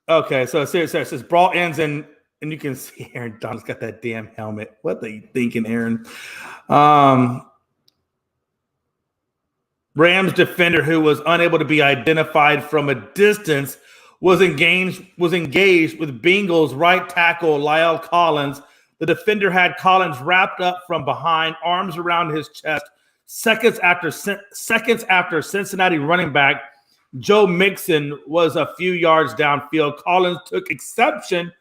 Okay, so it says brawl ends in. And you can see Aaron Donald's got that damn helmet. What are you thinking, Aaron? Rams defender who was unable to be identified from a distance was engaged with Bengals right tackle Lyle Collins. The defender had Collins wrapped up from behind, arms around his chest. Seconds after Cincinnati running back Joe Mixon was a few yards downfield, Collins took exception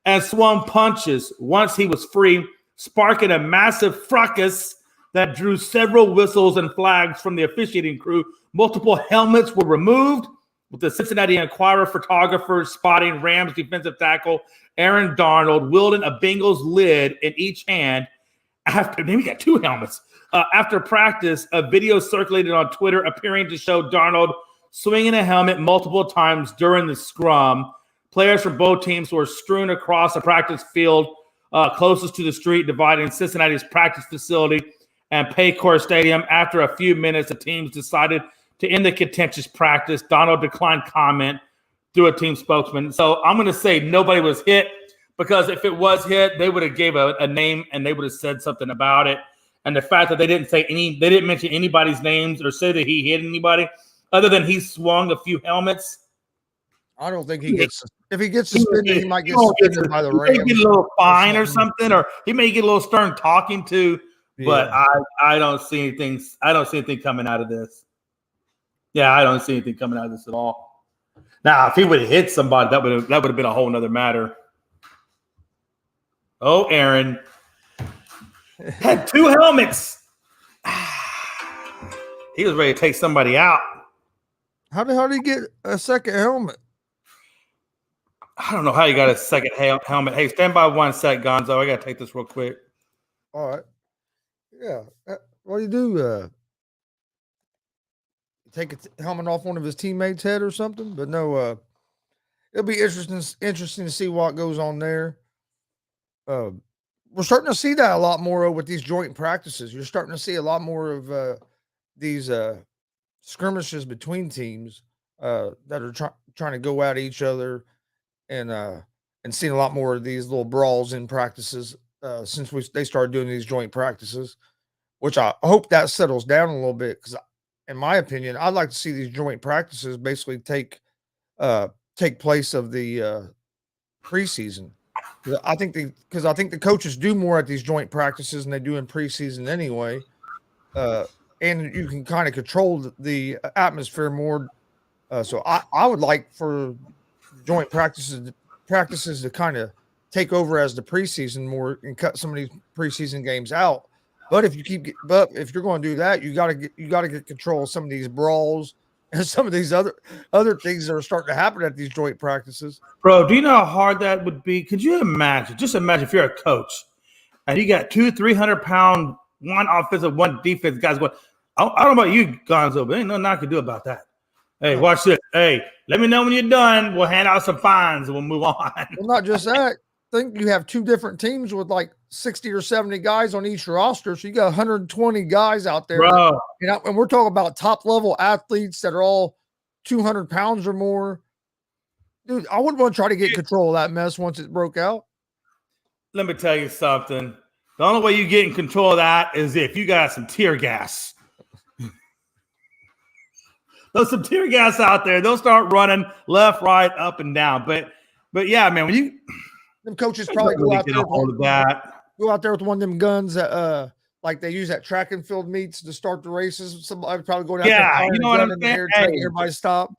and swung punches once he was free, sparking a massive fracas that drew several whistles and flags from the officiating crew. Multiple helmets were removed, with the Cincinnati Enquirer photographers spotting Rams defensive tackle Aaron Darnold wielding a Bengals lid in each hand. Maybe got two helmets. After practice, a video circulated on Twitter appearing to show Darnold swinging a helmet multiple times during the scrum. Players from both teams were strewn across the practice field closest to the street dividing Cincinnati's practice facility and Paycor Stadium. After a few minutes, the teams decided to end the contentious practice. Darnold declined comment through a team spokesman. So I'm going to say nobody was hit, because if it was hit, they would have gave a name and they would have said something about it. And the fact that they didn't mention anybody's names or say that he hit anybody other than he swung a few helmets. I don't think he gets. If he gets suspended, he might get suspended by the Rams. He may get a little fine or something, or he may get a little stern talking to. Yeah. But I don't see anything. I don't see anything coming out of this. Yeah, I don't see anything coming out of this at all. Now, if he would have hit somebody, that would have been a whole nother matter. Oh, Aaron had two helmets. He was ready to take somebody out. How did he get a second helmet? I don't know how you got a second helmet. Hey, stand by 1 sec, Gonzo. I got to take this real quick. All right. Yeah. What do you do? Take a helmet off one of his teammates' head or something? But no, it'll be interesting to see what goes on there. We're starting to see that a lot more with these joint practices. You're starting to see a lot more of these skirmishes between teams that are trying to go at each other, and seeing a lot more of these little brawls in practices since they started doing these joint practices, which I hope that settles down a little bit, because in my opinion, I'd like to see these joint practices basically take place of the preseason. I think the coaches do more at these joint practices than they do in preseason anyway, and you can kind of control the atmosphere more. So I would like for joint practices to kind of take over as the preseason more and cut some of these preseason games out. But if if you're going to do that, you got to get control of some of these brawls and some of these other things that are starting to happen at these joint practices. Bro, do you know how hard that would be? Could you imagine? Just imagine if you're a coach and you got 200-300-pound, one offensive, one defense guys going. I don't know about you, Gonzo, but ain't nothing I can do about that. Hey, watch this. Hey, let me know when you're done. We'll hand out some fines and we'll move on. Well, not just that. I think you have 2 different teams with like 60 or 70 guys on each roster. So you got 120 guys out there. Bro. And we're talking about top level athletes that are all 200 pounds or more. Dude, I wouldn't want to try to get control of that mess once it broke out. Let me tell you something. The only way you get in control of that is if you got some tear gas. There's some tear gas out there. They'll start running left, right, up, and down. But yeah, man, when you them coaches probably go out there with one of them guns that like they use at track and field meets to start the races. Somebody probably going out there, you know what I'm saying? Trying everybody stop.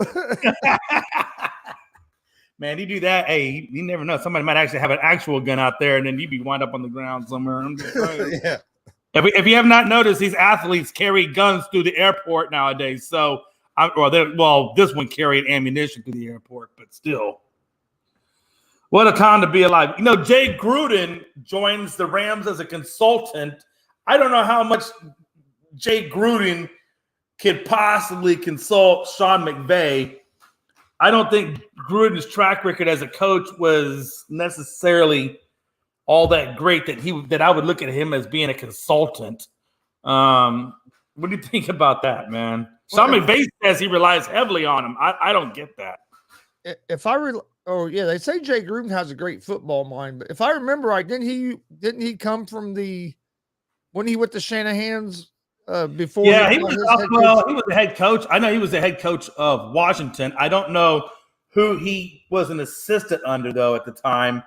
Man, you do that. Hey, you never know. Somebody might actually have an actual gun out there, and then you'd be wind up on the ground somewhere. Yeah. If you have not noticed, these athletes carry guns through the airport nowadays. So, this one carried ammunition to the airport, but still. What a time to be alive. You know, Jay Gruden joins the Rams as a consultant. I don't know how much Jay Gruden could possibly consult Sean McVay. I don't think Gruden's track record as a coach was necessarily all that great that I would look at him as being a consultant. What do you think about that, man? Sean McVay says he relies heavily on him. I don't get that. They say Jay Gruden has a great football mind, but if I remember right, didn't he come from when he went to Shanahan's before? Yeah, he was the head coach. I know he was the head coach of Washington. I don't know who he was an assistant under though at the time.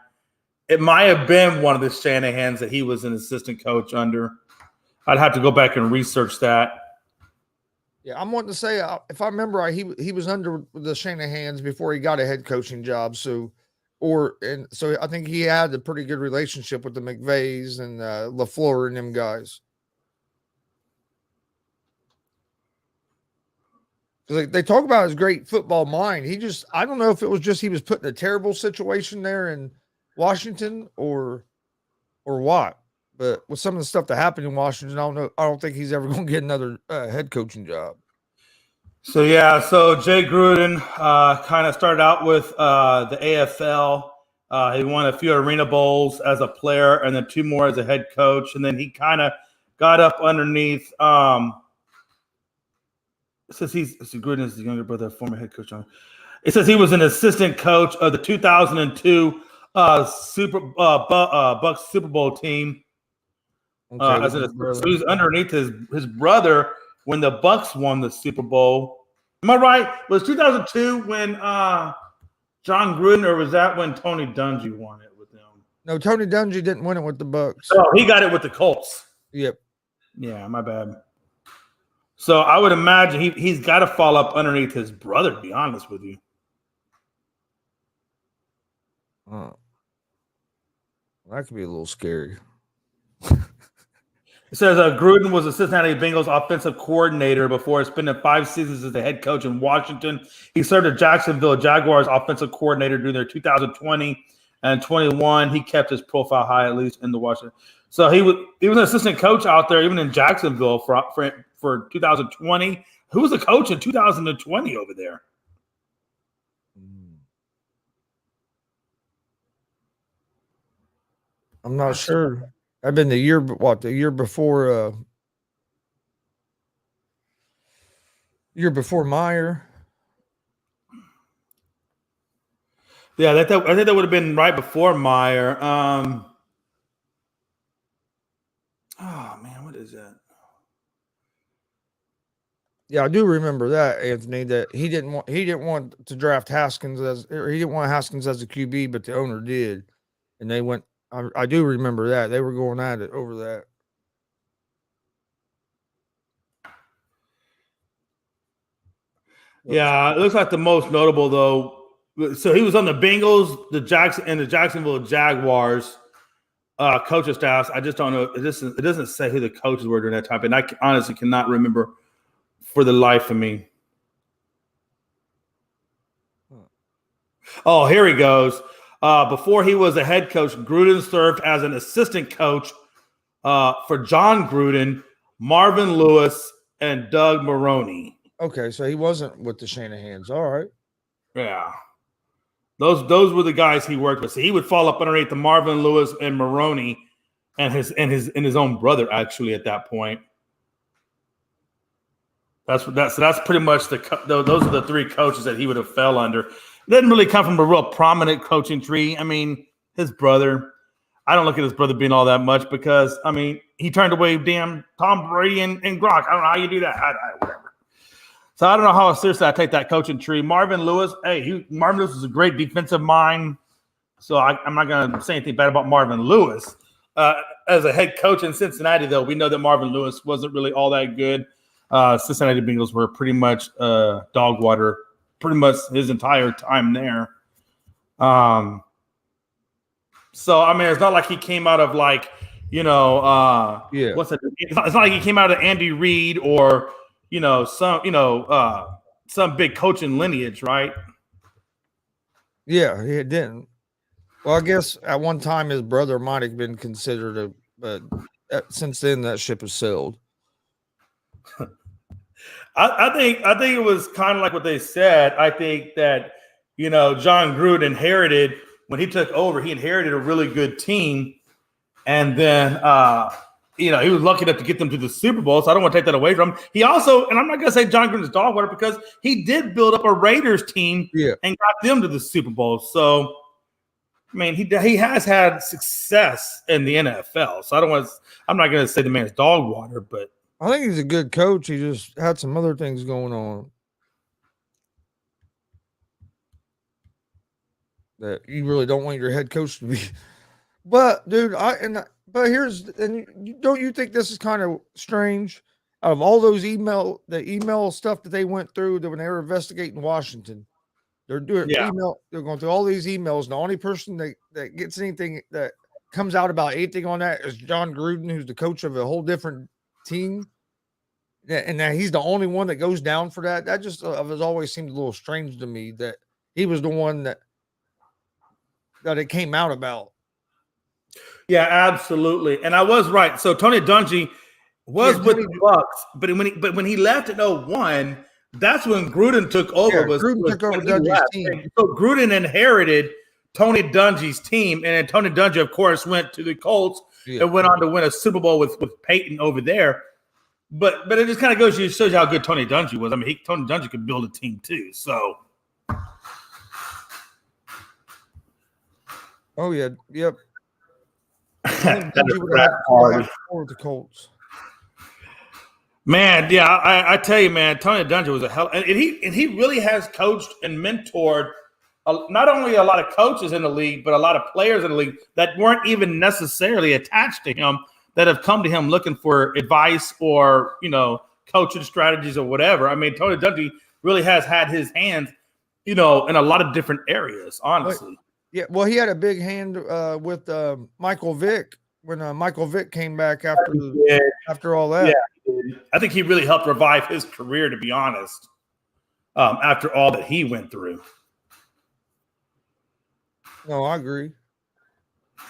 It might have been one of the Shanahans that he was an assistant coach under. I'd have to go back and research that. Yeah, I'm wanting to say, if I remember right, he was under the Shanahans before he got a head coaching job. So I think he had a pretty good relationship with the McVays and LaFleur and them guys. They talk about his great football mind. I don't know if it was just he was put in a terrible situation there in Washington or what. But with some of the stuff that happened in Washington, I don't think he's ever going to get another head coaching job. So Jay Gruden kind of started out with the AFL. He won a few Arena Bowls as a player and then 2 more as a head coach. And then he kind of got up underneath. It says Gruden is the younger brother of former head coach. It says he was an assistant coach of the 2002 Bucks Super Bowl team. Okay, so he's underneath his brother when the Bucks won the Super Bowl. Am I right? Was 2002 when John Gruden, or was that when Tony Dungy won it with them? No, Tony Dungy didn't win it with the Bucks. Oh, he got it with the Colts. Yep. Yeah, my bad. So I would imagine he's got to fall up underneath his brother, to be honest with you. That could be a little scary. It says Gruden was the Cincinnati Bengals offensive coordinator before spending 5 seasons as the head coach in Washington. He served as Jacksonville Jaguars offensive coordinator during their 2020 and 21. He kept his profile high, at least in the Washington. So he was an assistant coach out there, even in Jacksonville for 2020. Who was the coach in 2020 over there? I'm not sure. I've been the year before Meyer. Yeah, I think that would have been right before Meyer. Oh man, what is that? Yeah, I do remember that, Anthony, that he didn't want to draft Haskins he didn't want Haskins as a QB, but the owner did. And they went, I do remember that. They were going at it over that. Yeah, it looks like the most notable, though, So he was on the Bengals, the Jacksonville Jaguars coaching staffs. I just don't know. It doesn't say who the coaches were during that time, and I honestly cannot remember for the life of me. Oh, here he goes. Before he was a head coach, Gruden served as an assistant coach for John Gruden, Marvin Lewis, and Doug Marrone. Okay, so he wasn't with the Shanahans. All right. Yeah. Those were the guys he worked with. So he would fall up underneath the Marvin Lewis and Marrone and his own brother, actually, at that point. That's pretty much those are the three coaches that he would have fell under. It didn't really come from a real prominent coaching tree. I mean, his brother, I don't look at his brother being all that much because, I mean, he turned away damn Tom Brady and Gronk. I don't know how you do that. Whatever. So I don't know how seriously I take that coaching tree. Marvin Lewis, Marvin Lewis is a great defensive mind. So I'm not going to say anything bad about Marvin Lewis. As a head coach in Cincinnati, though, we know that Marvin Lewis wasn't really all that good. Cincinnati Bengals were pretty much dog water pretty much his entire time there. So, I mean, it's not like he came out of like, what's it? It's not like he came out of Andy Reid or, some big coaching lineage, right? Yeah, he didn't. Well, I guess at one time his brother might have been considered but since then that ship has sailed. I think it was kind of like what they said. I think that, John Gruden inherited when he took over, he inherited a really good team. And then, he was lucky enough to get them to the Super Bowl. So I don't want to take that away from him. He also, and I'm not going to say John Gruden's dog water because he did build up a Raiders team and got them to the Super Bowl. So, I mean, he has had success in the NFL. So I'm not going to say the man's dog water, but I think he's a good coach. He just had some other things going on that you really don't want your head coach to be. But dude, don't you think this is kind of strange? Out of all those the email stuff that they went through when they were investigating Washington, they're doing email. They're going through all these emails. And the only person that gets anything that comes out about anything on that is John Gruden, who's the coach of a whole different team. And that he's the only one that goes down for that. That just has always seemed a little strange to me that he was the one that it came out about. Yeah, absolutely. And I was right. So Tony Dungy was with the Bucks, but when he left in 2001, that's when Gruden took over. Gruden took over Dungy's team. So Gruden inherited Tony Dungy's team, and then Tony Dungy, of course, went to the Colts and went on to win a Super Bowl with Peyton over there. But it just kind of shows you how good Tony Dungy was. I mean, Tony Dungy could build a team too. So. Oh yeah, yep. The Colts. Man, yeah, I tell you, man, Tony Dungy was a hell, and he really has coached and mentored not only a lot of coaches in the league, but a lot of players in the league that weren't even necessarily attached to him, that have come to him looking for advice or coaching strategies or whatever. I mean, Tony Dungy really has had his hands, in a lot of different areas, honestly. Yeah, well, he had a big hand with Michael Vick when Michael Vick came back after all that. Yeah, I think he really helped revive his career, to be honest, after all that he went through. No, I agree.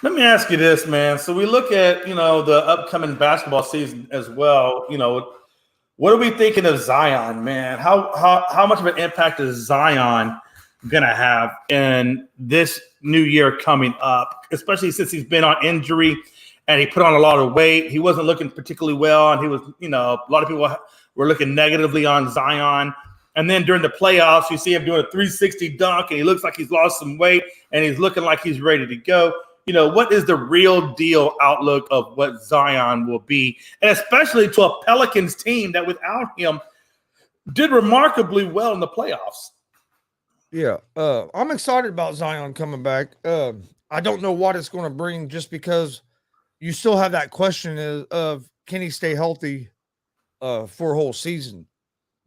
Let me ask you this, man. So we look at, the upcoming basketball season as well. What are we thinking of Zion, man? How much of an impact is Zion going to have in this new year coming up, especially since he's been on injury and he put on a lot of weight? He wasn't looking particularly well, and he was, a lot of people were looking negatively on Zion. And then during the playoffs, you see him doing a 360 dunk, and he looks like he's lost some weight, and he's looking like he's ready to go. What is the real deal outlook of what Zion will be? And especially to a Pelicans team that without him did remarkably well in the playoffs. Yeah, I'm excited about Zion coming back. I don't know what it's going to bring, just because you still have that question of can he stay healthy for a whole season?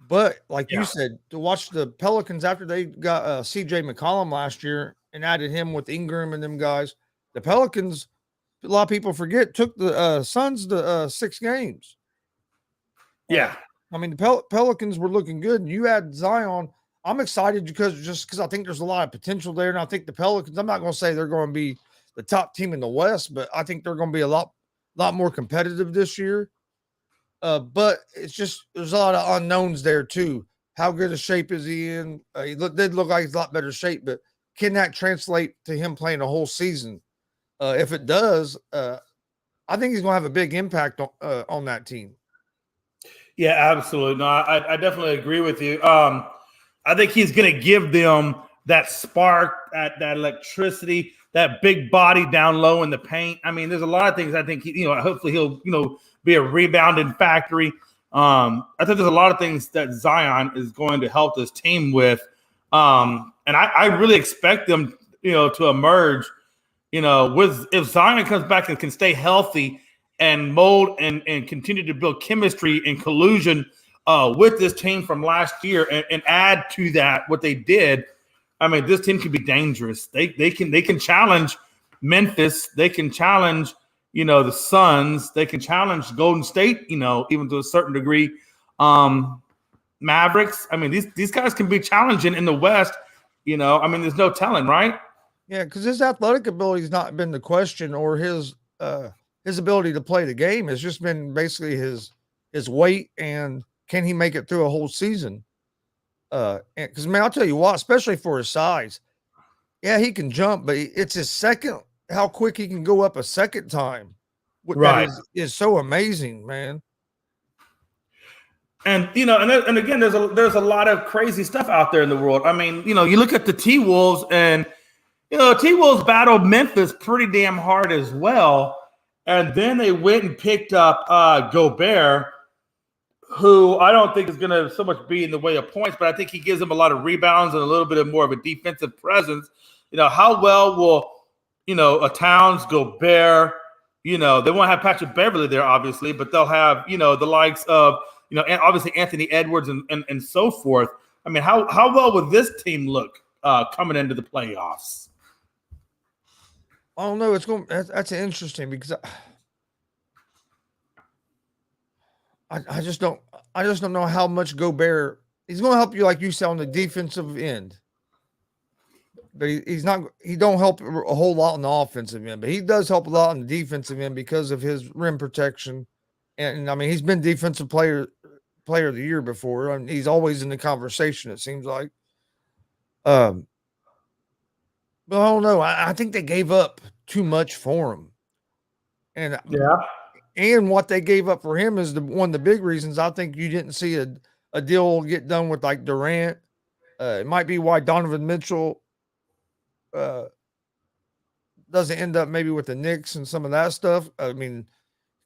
But like you said, to watch the Pelicans after they got C.J. McCollum last year and added him with Ingram and them guys, the Pelicans, a lot of people forget, took the Suns to 6 games. Yeah. I mean, the Pelicans were looking good, and you had Zion. I'm excited because I think there's a lot of potential there, and I think the Pelicans, I'm not going to say they're going to be the top team in the West, but I think they're going to be a lot more competitive this year. But it's just there's a lot of unknowns there too. How good a shape is he in? He did look like he's a lot better shape, but can that translate to him playing a whole season? If it does, I think he's going to have a big impact on that team. Yeah, absolutely. No, I definitely agree with you. I think he's going to give them that spark, that electricity, that big body down low in the paint. I mean, there's a lot of things I think, hopefully he'll, be a rebounding factory. I think there's a lot of things that Zion is going to help this team with. And I really expect them, to emerge, if Zion comes back and can stay healthy and mold and continue to build chemistry and collusion with this team from last year and add to that what they did. I mean, this team could be dangerous. They can challenge Memphis. They can challenge, the Suns. They can challenge Golden State, even to a certain degree. Mavericks. I mean, these guys can be challenging in the West. I mean, there's no telling, right? Yeah, because his athletic ability has not been the question, or his ability to play the game. Has just been basically his weight and can he make it through a whole season? Because, man, I'll tell you what, especially for his size, yeah, he can jump, but it's his second, how quick he can go up a second time. Right. That is so amazing, man. And, and again, there's a lot of crazy stuff out there in the world. I mean, you look at the T-Wolves and, T-Wolves battled Memphis pretty damn hard as well. And then they went and picked up Gobert, who I don't think is going to so much be in the way of points, but I think he gives them a lot of rebounds and a little bit of more of a defensive presence. How well will, a Towns, Gobert, they won't have Patrick Beverly there, obviously, but they'll have, the likes of, obviously Anthony Edwards and so forth. I mean, how well would this team look coming into the playoffs? I don't know. That's interesting because I just don't know how much Gobert he's going to help you, like you said, on the defensive end. But he don't help a whole lot on the offensive end, but he does help a lot on the defensive end because of his rim protection. And I mean, he's been defensive player of the year before. I mean, he's always in the conversation, it seems like. But I don't know. I think they gave up too much for him. And and what they gave up for him is one of the big reasons I think you didn't see a deal get done with like Durant. It might be why Donovan Mitchell doesn't end up maybe with the Knicks and some of that stuff. I mean,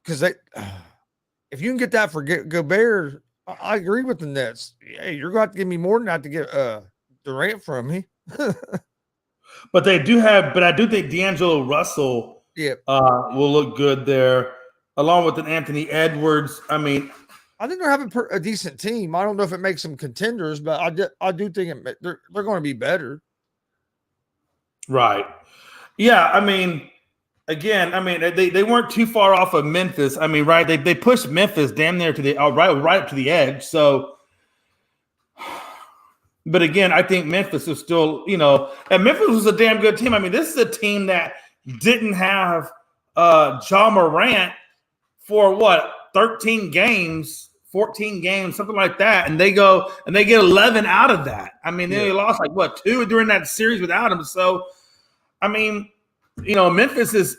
because if you can get that for Gobert, I agree with the Nets. Hey, you're going to have to give me more than that to get Durant from me. But I do think D'Angelo Russell will look good there, along with an Anthony Edwards. I mean, I think they're having a decent team. I don't know if it makes them contenders, but I do think they're going to be better. Right. Yeah, I mean, again, they weren't too far off of Memphis. I mean, right? They pushed Memphis damn near to the right up to the edge. So, but again, I think Memphis is still, and Memphis was a damn good team. I mean, this is a team that didn't have Ja Morant for 13 games, 14 games, something like that. And they go and they get 11 out of that. I mean, they lost 2 during that series without him. So, I mean, Memphis is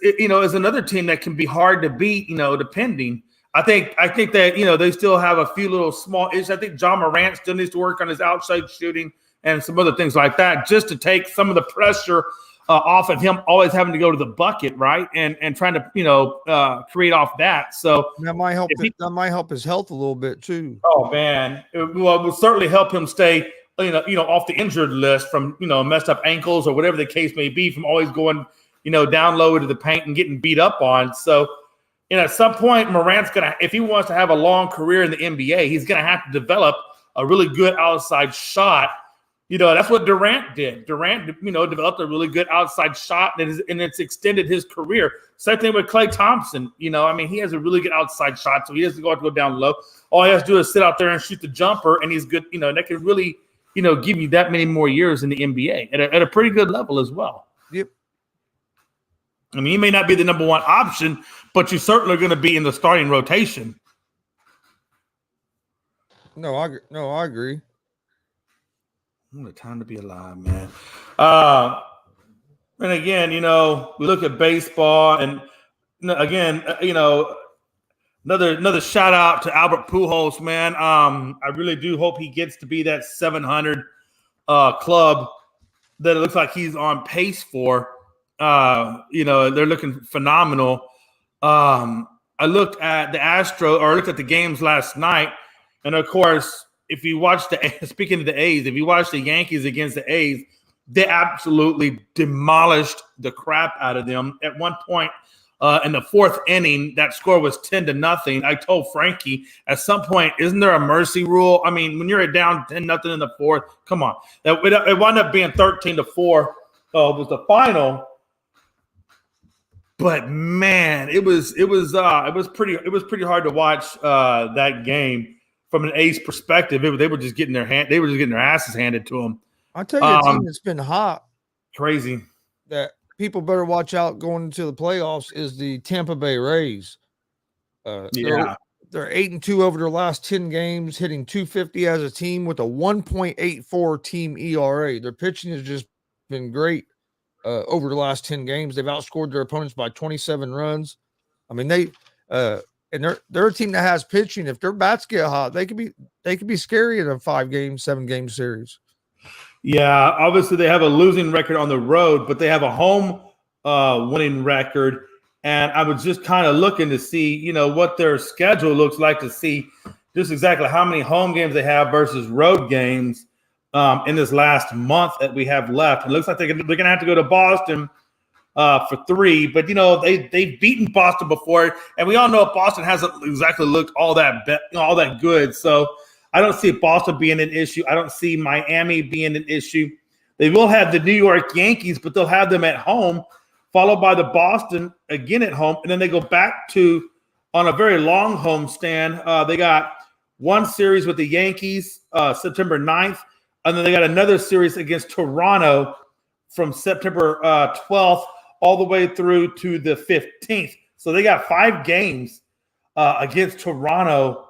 another team that can be hard to beat, depending. I think that, they still have a few little small issues. I think Ja Morant still needs to work on his outside shooting and some other things like that, just to take some of the pressure off of him always having to go to the bucket, right? And trying to, create off that. So that might help. That might help his health a little bit too. Oh man, it will certainly help him stay, off the injured list from, messed up ankles or whatever the case may be, from always going, down low into the paint and getting beat up on. So, at some point, Morant's if he wants to have a long career in the NBA, he's gonna have to develop a really good outside shot. That's what Durant did. Durant, developed a really good outside shot, and it's extended his career. Same thing with Klay Thompson. He has a really good outside shot, so he doesn't have to go down low. All he has to do is sit out there and shoot the jumper, and he's good. That can really, give you that many more years in the NBA at a pretty good level as well. Yep. I mean, he may not be the number one option, but you're certainly going to be in the starting rotation. No, I agree. What a time to be alive, man. And again, we look at baseball, and again, another shout out to Albert Pujols, man. I really do hope he gets to be that 700 club that it looks like he's on pace for. They're looking phenomenal. I looked at the games last night, and of course, if you watch speaking of the A's, if you watch the Yankees against the A's, they absolutely demolished the crap out of them. At one point in the fourth inning, that score was 10-0. I told Frankie at some point, isn't there a mercy rule? I mean, when you're down 10-0 in the fourth, come on. It wound up being 13-4. Was the final. But man, it was pretty hard to watch that game. From an A's perspective, they were just getting their asses handed to them. I'll tell you, a team that's been hot, crazy, that people better watch out going into the playoffs is the Tampa Bay Rays. They're 8-2 over their last 10 games, hitting .250 as a team with a 1.84 team ERA. Their pitching has just been great over the last 10 games. They've outscored their opponents by 27 runs. I mean, and they're a team that has pitching. If their bats get hot, they could be scary in a 5-game, 7-game series. Yeah, obviously they have a losing record on the road, but they have a home winning record. And I was just kind of looking to see, what their schedule looks like, to see just exactly how many home games they have versus road games in this last month that we have left. It looks like they're going to have to go to Boston for 3, but they've beaten Boston before, and we all know Boston hasn't exactly looked all that good. So I don't see Boston being an issue. I don't see Miami being an issue. They will have the New York Yankees, but they'll have them at home, followed by the Boston again at home, and then they go back to on a very long homestand. They got one series with the Yankees September 9th, and then they got another series against Toronto from September 12th. All the way through to the 15th. So they got 5 games against Toronto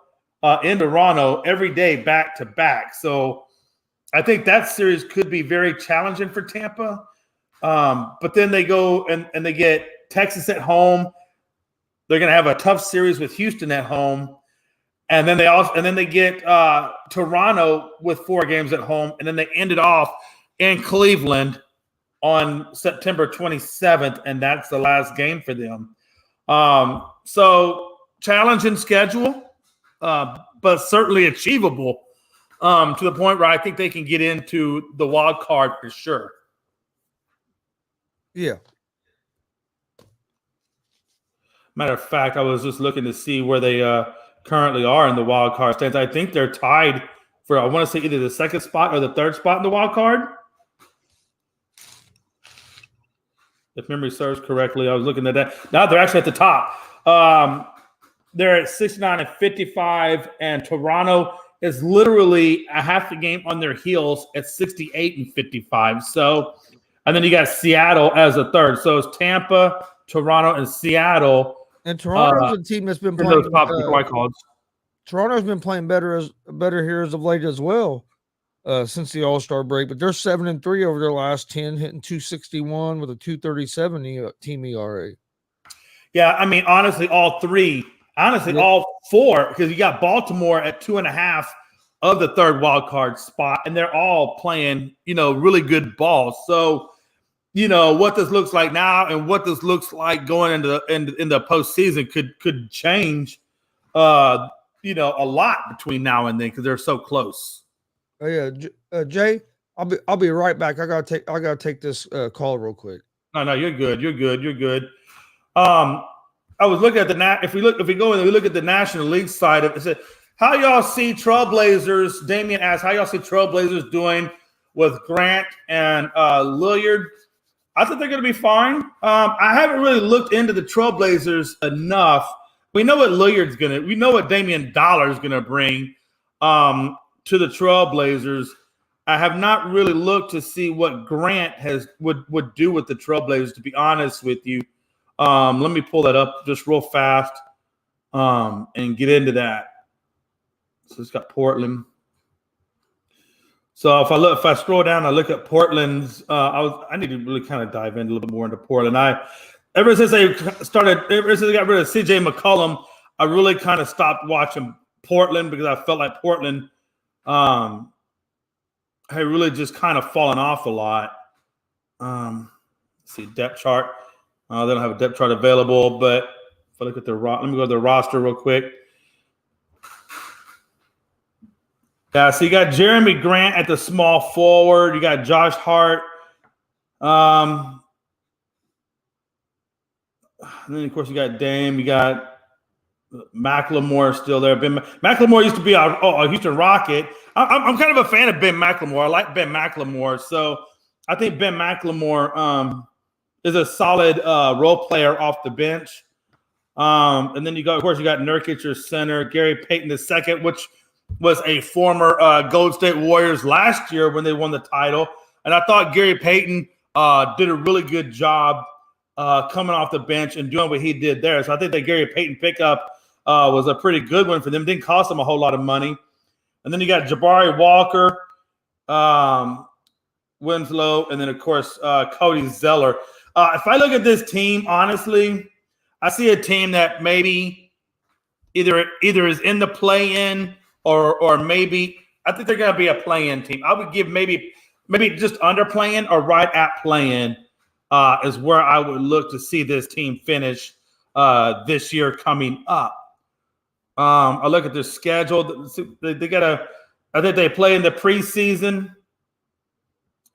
in Toronto every day back to back. So I think that series could be very challenging for Tampa. But then they go and they get Texas at home. They're going to have a tough series with Houston at home. And then they get Toronto with 4 games at home. And then they end it off in Cleveland on September 27th, and that's the last game for them. So challenging schedule, but certainly achievable to the point where I think they can get into the wild card for sure. Yeah. Matter of fact, I was just looking to see where they currently are in the wild card stands. I think they're tied for, I want to say, either the second spot or the third spot in the wild card. If memory serves correctly, I was looking at that. Now they're actually at the top. They're at 69-55, and Toronto is literally a half a game on their heels at 68-55. So, and then you got Seattle as a third. So it's Tampa, Toronto, and Seattle. And Toronto's a team that's been playing. Toronto's been playing better here as of late as well. Since the All-Star break, but they're 7-3 over their last 10, hitting .261 with a .237 team ERA. Yeah, I mean, honestly, all 4, because you got Baltimore at 2.5 of the third wild card spot, and they're all playing, really good ball. So, what this looks like now and what this looks like going into the postseason could change, a lot between now and then because they're so close. Oh yeah, Jay, I'll be right back. I gotta take this call real quick. No, you're good. I was looking at if we go and we look at the National League side of it, How y'all see Trailblazers? Damian asked, how y'all see Trailblazers doing with Grant and Lillard? I think they're going to be fine. I haven't really looked into the Trailblazers enough. We know what Lillard's going to – we know what Damian Dollar is going to bring to the Trailblazers. I have not really looked to see what Grant would do with the Trailblazers, to be honest with you. Let me pull that up just real fast and get into that. So it's got Portland. So if I scroll down, I look at Portland's. I need to really kind of dive in a little bit more into Portland. Ever since they got rid of C.J. McCollum, I really kind of stopped watching Portland because I felt like Portland had really just kind of fallen off a lot. Let's see, depth chart. They don't have a depth chart available, but if I look at their let me go to their roster real quick. Yeah, so you got Jeremy Grant at the small forward. You got Josh Hart. And then, of course, you got Dame. You got McLemore still there. McLemore used to be a Houston Rocket. I'm kind of a fan of Ben McLemore. I like Ben McLemore. So I think Ben McLemore is a solid role player off the bench. And then you got Nurkic, your center, Gary Payton II, which was a former Golden State Warriors last year when they won the title. And I thought Gary Payton did a really good job coming off the bench and doing what he did there. So I think that Gary Payton pickup was a pretty good one for them. Didn't cost them a whole lot of money. And then you got Jabari Walker, Winslow, and then, of course, Cody Zeller. If I look at this team, honestly, I see a team that maybe either is in the play-in or maybe I think they're going to be a play-in team. I would give maybe just under play-in or right at play-in is where I would look to see this team finish this year coming up. I look at their schedule. I think they play in the preseason.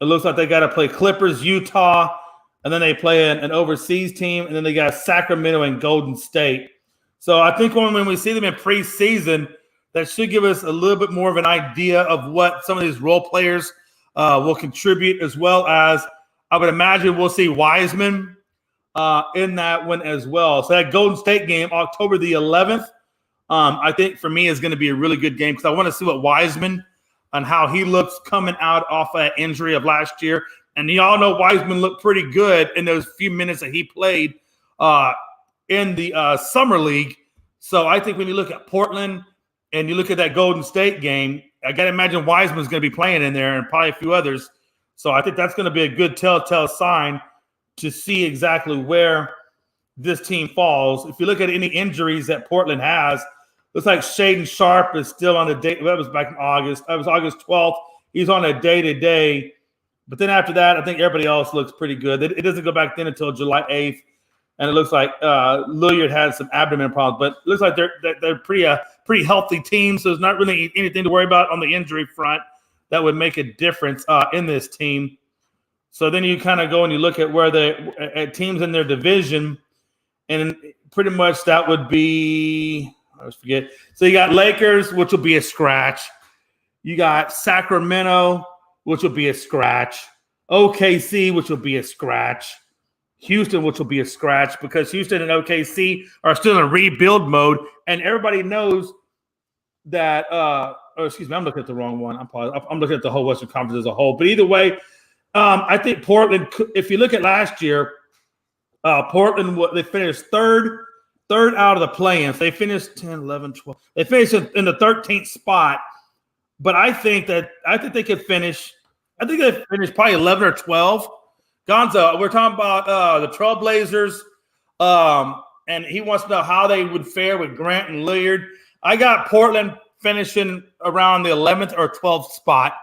It looks like they got to play Clippers, Utah, and then they play an overseas team, and then they got Sacramento and Golden State. So I think when we see them in preseason, that should give us a little bit more of an idea of what some of these role players will contribute, as well as I would imagine we'll see Wiseman in that one as well. So that Golden State game, October the 11th, I think for me is going to be a really good game because I want to see what Wiseman and how he looks coming out off that injury of last year. And y'all know Wiseman looked pretty good in those few minutes that he played in the Summer League. So I think when you look at Portland and you look at that Golden State game, I got to imagine Wiseman's going to be playing in there and probably a few others. So I think that's going to be a good telltale sign to see exactly where this team falls. If you look at any injuries that Portland has, looks like Shaedon Sharp is still on a day. That was back in August. That was August 12th. He's on a day-to-day. But then after that, I think everybody else looks pretty good. It doesn't go back then until July 8th. And it looks like Lillard had some abdomen problems. But it looks like they're pretty healthy team. So there's not really anything to worry about on the injury front that would make a difference in this team. So then you kind of go and you look at where at teams in their division. And pretty much that would be – I always forget. So you got Lakers, which will be a scratch. You got Sacramento, which will be a scratch. OKC, which will be a scratch. Houston, which will be a scratch because Houston and OKC are still in rebuild mode. And everybody knows that I'm looking at the wrong one. I'm looking at the whole Western Conference as a whole. But either way, I think Portland, if you look at last year, Portland, they finished third out of the play-ins. They finished 10, 11, 12. They finished in the 13th spot. But I think they could finish. I think they finished probably 11 or 12. Gonzo, we're talking about the Trailblazers, and he wants to know how they would fare with Grant and Lillard. I got Portland finishing around the 11th or 12th spot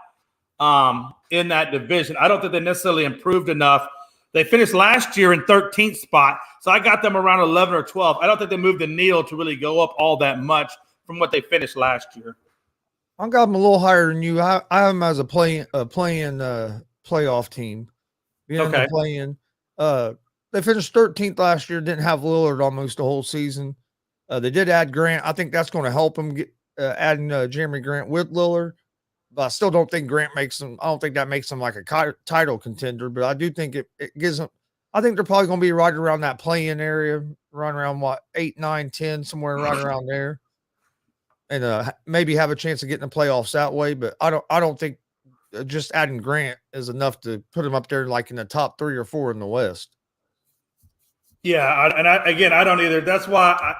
in that division. I don't think they necessarily improved enough. They finished last year in 13th spot, so I got them around 11 or 12. I don't think they moved the needle to really go up all that much from what they finished last year. I got them a little higher than you. I have them as a play-in playoff team. Okay. Play-in. They finished 13th last year. Didn't have Lillard almost the whole season. They did add Grant. I think that's going to help them adding Jeremy Grant with Lillard. But I still don't think Grant makes them. I don't think that makes them like a title contender. But I do think it gives them. I think they're probably going to be right around that play-in area, right around 8, 9, 10, somewhere right around there, and maybe have a chance of getting the playoffs that way. But I don't think just adding Grant is enough to put him up there like in the top 3 or 4 in the West. Yeah, I don't either. That's why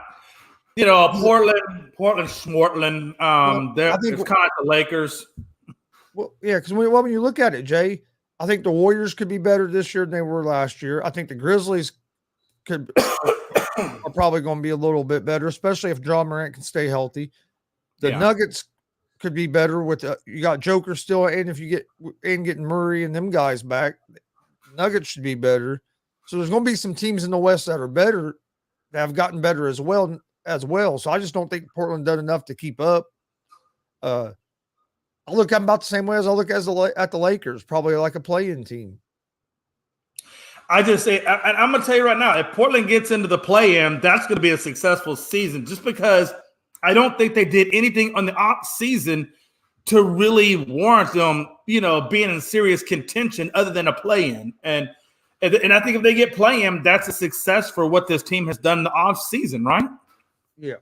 Portland, Schmortland. It's kind of like the Lakers. Well, yeah, because when you look at it, Jay, I think the Warriors could be better this year than they were last year. I think the Grizzlies are probably going to be a little bit better, especially if John Morant can stay healthy. The Nuggets could be better with you got Joker still, and if you getting Murray and them guys back, Nuggets should be better. So there's going to be some teams in the West that are better, that have gotten better as well. So I just don't think Portland done enough to keep up. I look at them about the same way as I look at the Lakers, probably like a play-in team. I just say, I'm going to tell you right now, if Portland gets into the play-in, that's going to be a successful season, just because I don't think they did anything on the off season to really warrant them, being in serious contention other than a play-in. And I think if they get play-in, that's a success for what this team has done in the off season, right? Yeah.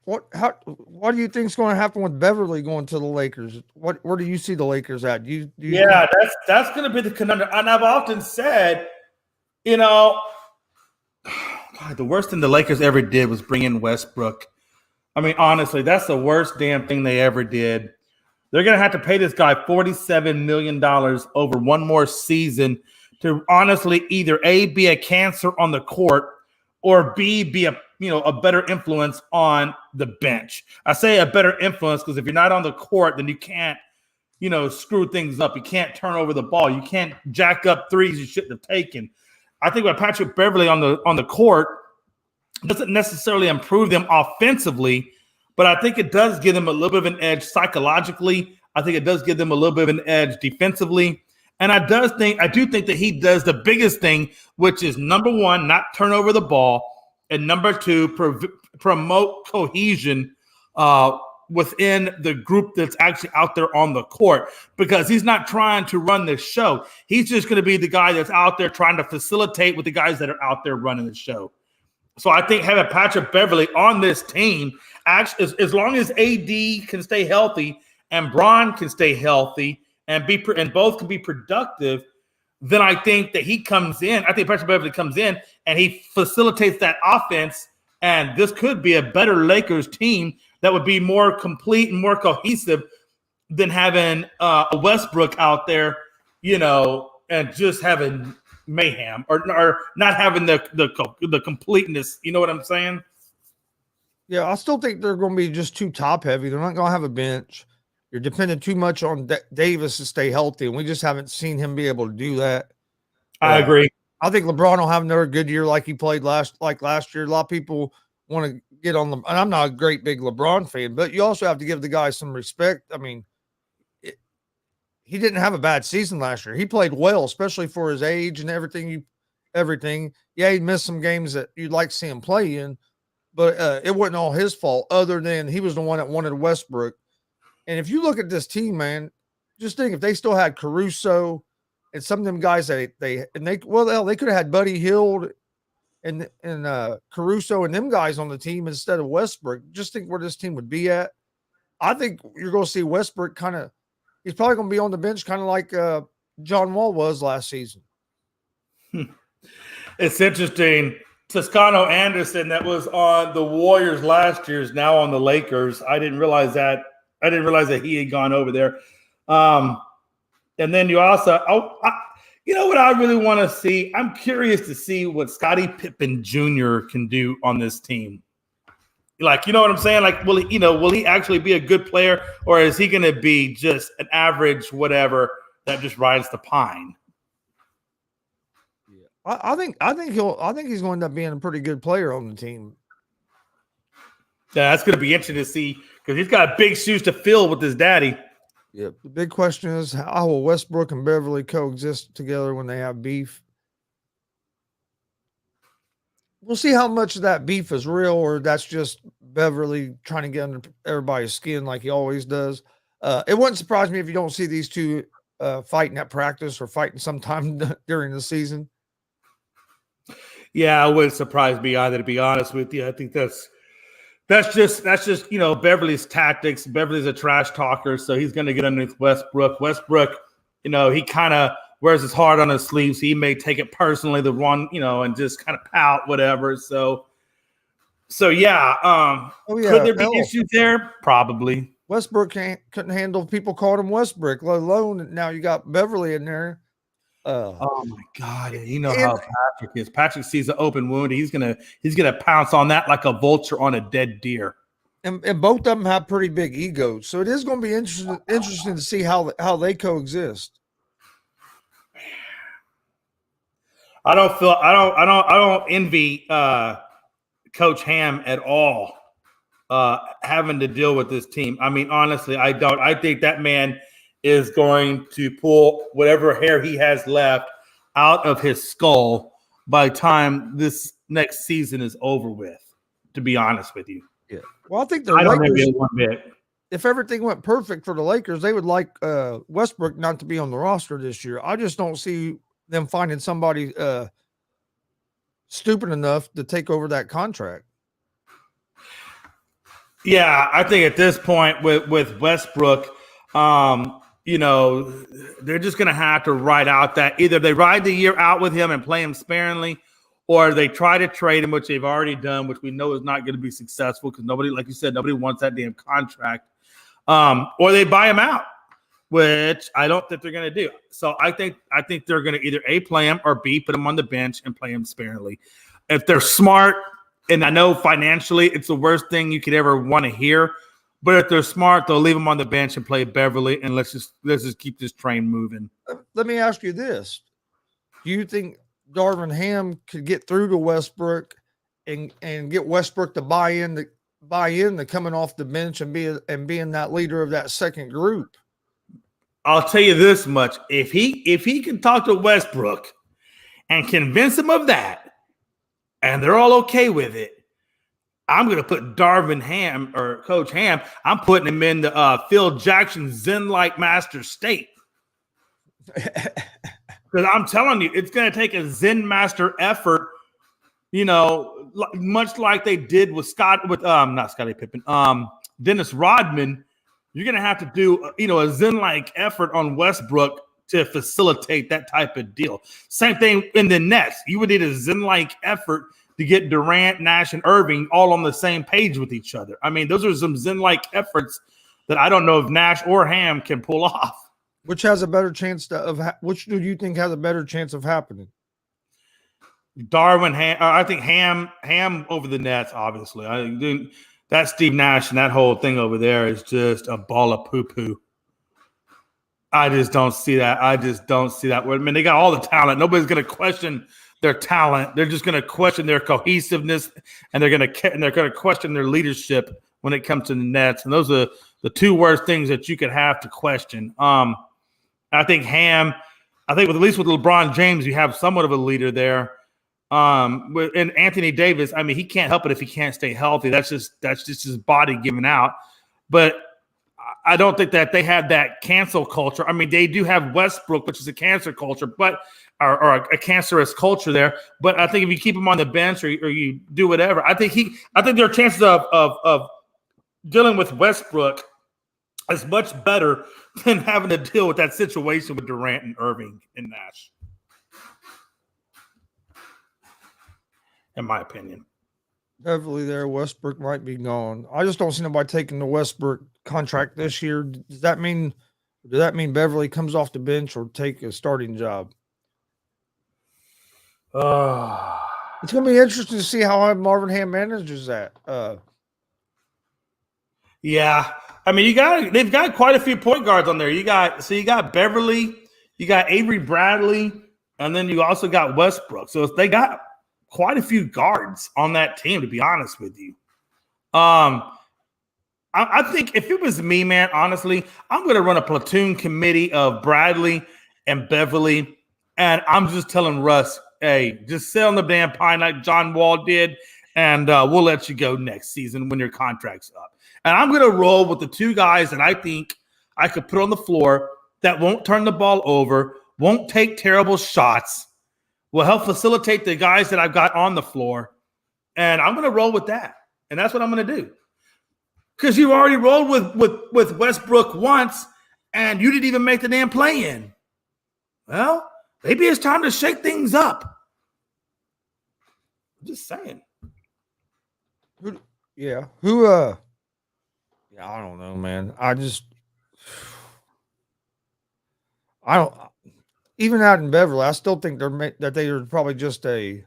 What do you think is going to happen with Beverly going to the Lakers? Where do you see the Lakers at? That's going to be the conundrum. And I've often said, God, the worst thing the Lakers ever did was bring in Westbrook. I mean, honestly, that's the worst damn thing they ever did. They're going to have to pay this guy $47 million over one more season to honestly either A, be a cancer on the court, or B, be a better influence on the bench. I say a better influence because if you're not on the court, then you can't, screw things up. You can't turn over the ball. You can't jack up threes you shouldn't have taken. I think with Patrick Beverly on the court doesn't necessarily improve them offensively, but I think it does give them a little bit of an edge psychologically. I think it does give them a little bit of an edge defensively. And I do think that he does the biggest thing, which is number one, not turn over the ball, and number two, promote cohesion within the group that's actually out there on the court, because he's not trying to run the show. He's just going to be the guy that's out there trying to facilitate with the guys that are out there running the show. So I think having Patrick Beverly on this team, actually, as long as AD can stay healthy and Bron can stay healthy and both can be productive, then I think that he comes in. I think Patrick Beverly comes in and he facilitates that offense, and this could be a better Lakers team that would be more complete and more cohesive than having a Westbrook out there, and just having mayhem or not having the completeness. You know what I'm saying? Yeah, I still think they're going to be just too top heavy. They're not going to have a bench. You're dependent too much on Davis to stay healthy, and we just haven't seen him be able to do that. I agree. I think LeBron will have another good year like he played last year. A lot of people want to get on and I'm not a great big LeBron fan, but you also have to give the guy some respect. I mean, he didn't have a bad season last year. He played well, especially for his age and everything. Yeah, he missed some games that you'd like to see him play in, but it wasn't all his fault, other than he was the one that wanted Westbrook. And if you look at this team, man, just think if they still had Caruso and some of them guys they could have had Buddy Hield and Caruso and them guys on the team instead of Westbrook. Just think where this team would be at. I think you're going to see Westbrook he's probably going to be on the bench kind of like John Wall was last season. It's interesting. Toscano Anderson, that was on the Warriors last year, is now on the Lakers. I didn't realize that he had gone over there. And then you also, what I really want to see? I'm curious to see what Scottie Pippen Jr. can do on this team. Like, you know what I'm saying? Like, will he actually be a good player, or is he going to be just an average whatever that just rides the pine? Yeah, I think he's going to end up being a pretty good player on the team. Yeah, that's going to be interesting to see, because he's got big shoes to fill with his daddy. Yeah, the big question is, how will Westbrook and Beverly coexist together when they have beef? We'll see how much of that beef is real or that's just Beverly trying to get under everybody's skin like he always does. It wouldn't surprise me if you don't see these two fighting at practice or fighting sometime during the season. Yeah, it wouldn't surprise me either, to be honest with you. I think that's just Beverly's tactics. Beverly's a trash talker, so he's going to get underneath Westbrook. Westbrook, he kind of wears his heart on his sleeves. He may take it personally, the one, and just kind of pout, whatever. So yeah. Could there be issues there? Probably. Westbrook couldn't handle people calling him Westbrook, let alone now you got Beverly in there. Oh my God! And you know how Patrick is. Patrick sees an open wound. He's gonna pounce on that like a vulture on a dead deer. And both of them have pretty big egos, so it is going to be interesting to see how they coexist. I don't envy Coach Ham at all having to deal with this team. I mean, honestly, I don't. I think that man is going to pull whatever hair he has left out of his skull by the time this next season is over with, to be honest with you. Yeah. Well, I think I don't envy it one bit. If everything went perfect for the Lakers, they would like Westbrook not to be on the roster this year. I just don't see them finding somebody stupid enough to take over that contract. Yeah, I think at this point with Westbrook, they're just going to have to ride out that either they ride the year out with him and play him sparingly, or they try to trade him, which they've already done, which we know is not going to be successful because nobody, like you said, nobody wants that damn contract. Or they buy him out, which I don't think they're going to do. So I think they're going to either A, play him, or B, put him on the bench and play him sparingly. If they're smart, and I know financially it's the worst thing you could ever want to hear, but if they're smart, they'll leave him on the bench and play Beverly, and let's just keep this train moving. Let me ask you this: do you think Darvin Ham could get through to Westbrook and get Westbrook to buy in to coming off the bench and being that leader of that second group? I'll tell you this much: if he can talk to Westbrook and convince him of that, and they're all okay with it, I'm going to put Darvin Ham or Coach Ham. I'm putting him in the Phil Jackson Zen-like master state. Because I'm telling you, it's going to take a Zen master effort, much like they did with not Scottie Pippen, Dennis Rodman. You're going to have to do, a Zen-like effort on Westbrook to facilitate that type of deal. Same thing in the Nets. You would need a Zen-like effort to get Durant, Nash, and Irving all on the same page with each other. I mean, those are some Zen-like efforts that I don't know if Nash or Ham can pull off. Which has a better chance which do you think has a better chance of happening? Darvin Ham. I think Ham over the Nets, obviously. I think that Steve Nash and that whole thing over there is just a ball of poo-poo. I just don't see that. I mean, they got all the talent. Nobody's going to question their talent. They're just going to question their cohesiveness, and they're going to question their leadership when it comes to the Nets. And those are the two worst things that you could have to question. I think at least with LeBron James, you have somewhat of a leader there. And Anthony Davis, I mean, he can't help it if he can't stay healthy. That's just his body giving out. But I don't think that they have that cancel culture. I mean, they do have Westbrook, which is a cancer culture, or a cancerous culture there. But I think if you keep him on the bench or you do whatever, I think there are chances of dealing with Westbrook is much better than having to deal with that situation with Durant and Irving and Nash, in my opinion. Definitely there. Westbrook might be gone. I just don't see nobody taking the Westbrook contract this year. Does that mean Beverly comes off the bench or take a starting job? It's going to be interesting to see how Marvin Ham manages that. Yeah. I mean, they've got quite a few point guards on there. You got Beverly, you got Avery Bradley, and then you also got Westbrook. So they got quite a few guards on that team, to be honest with you. I think if it was me, man, honestly, I'm going to run a platoon committee of Bradley and Beverly, and I'm just telling Russ, hey, just sit on the damn pine like John Wall did and we'll let you go next season when your contract's up. And I'm going to roll with the two guys that I think I could put on the floor that won't turn the ball over, won't take terrible shots, will help facilitate the guys that I've got on the floor. And I'm going to roll with that. And that's what I'm going to do. Because you already rolled with Westbrook once, and you didn't even make the damn play-in. Well, maybe it's time to shake things up. I'm just saying. Yeah, I don't know, man. I don't. Even out in Beverly, I still think that they are probably just a.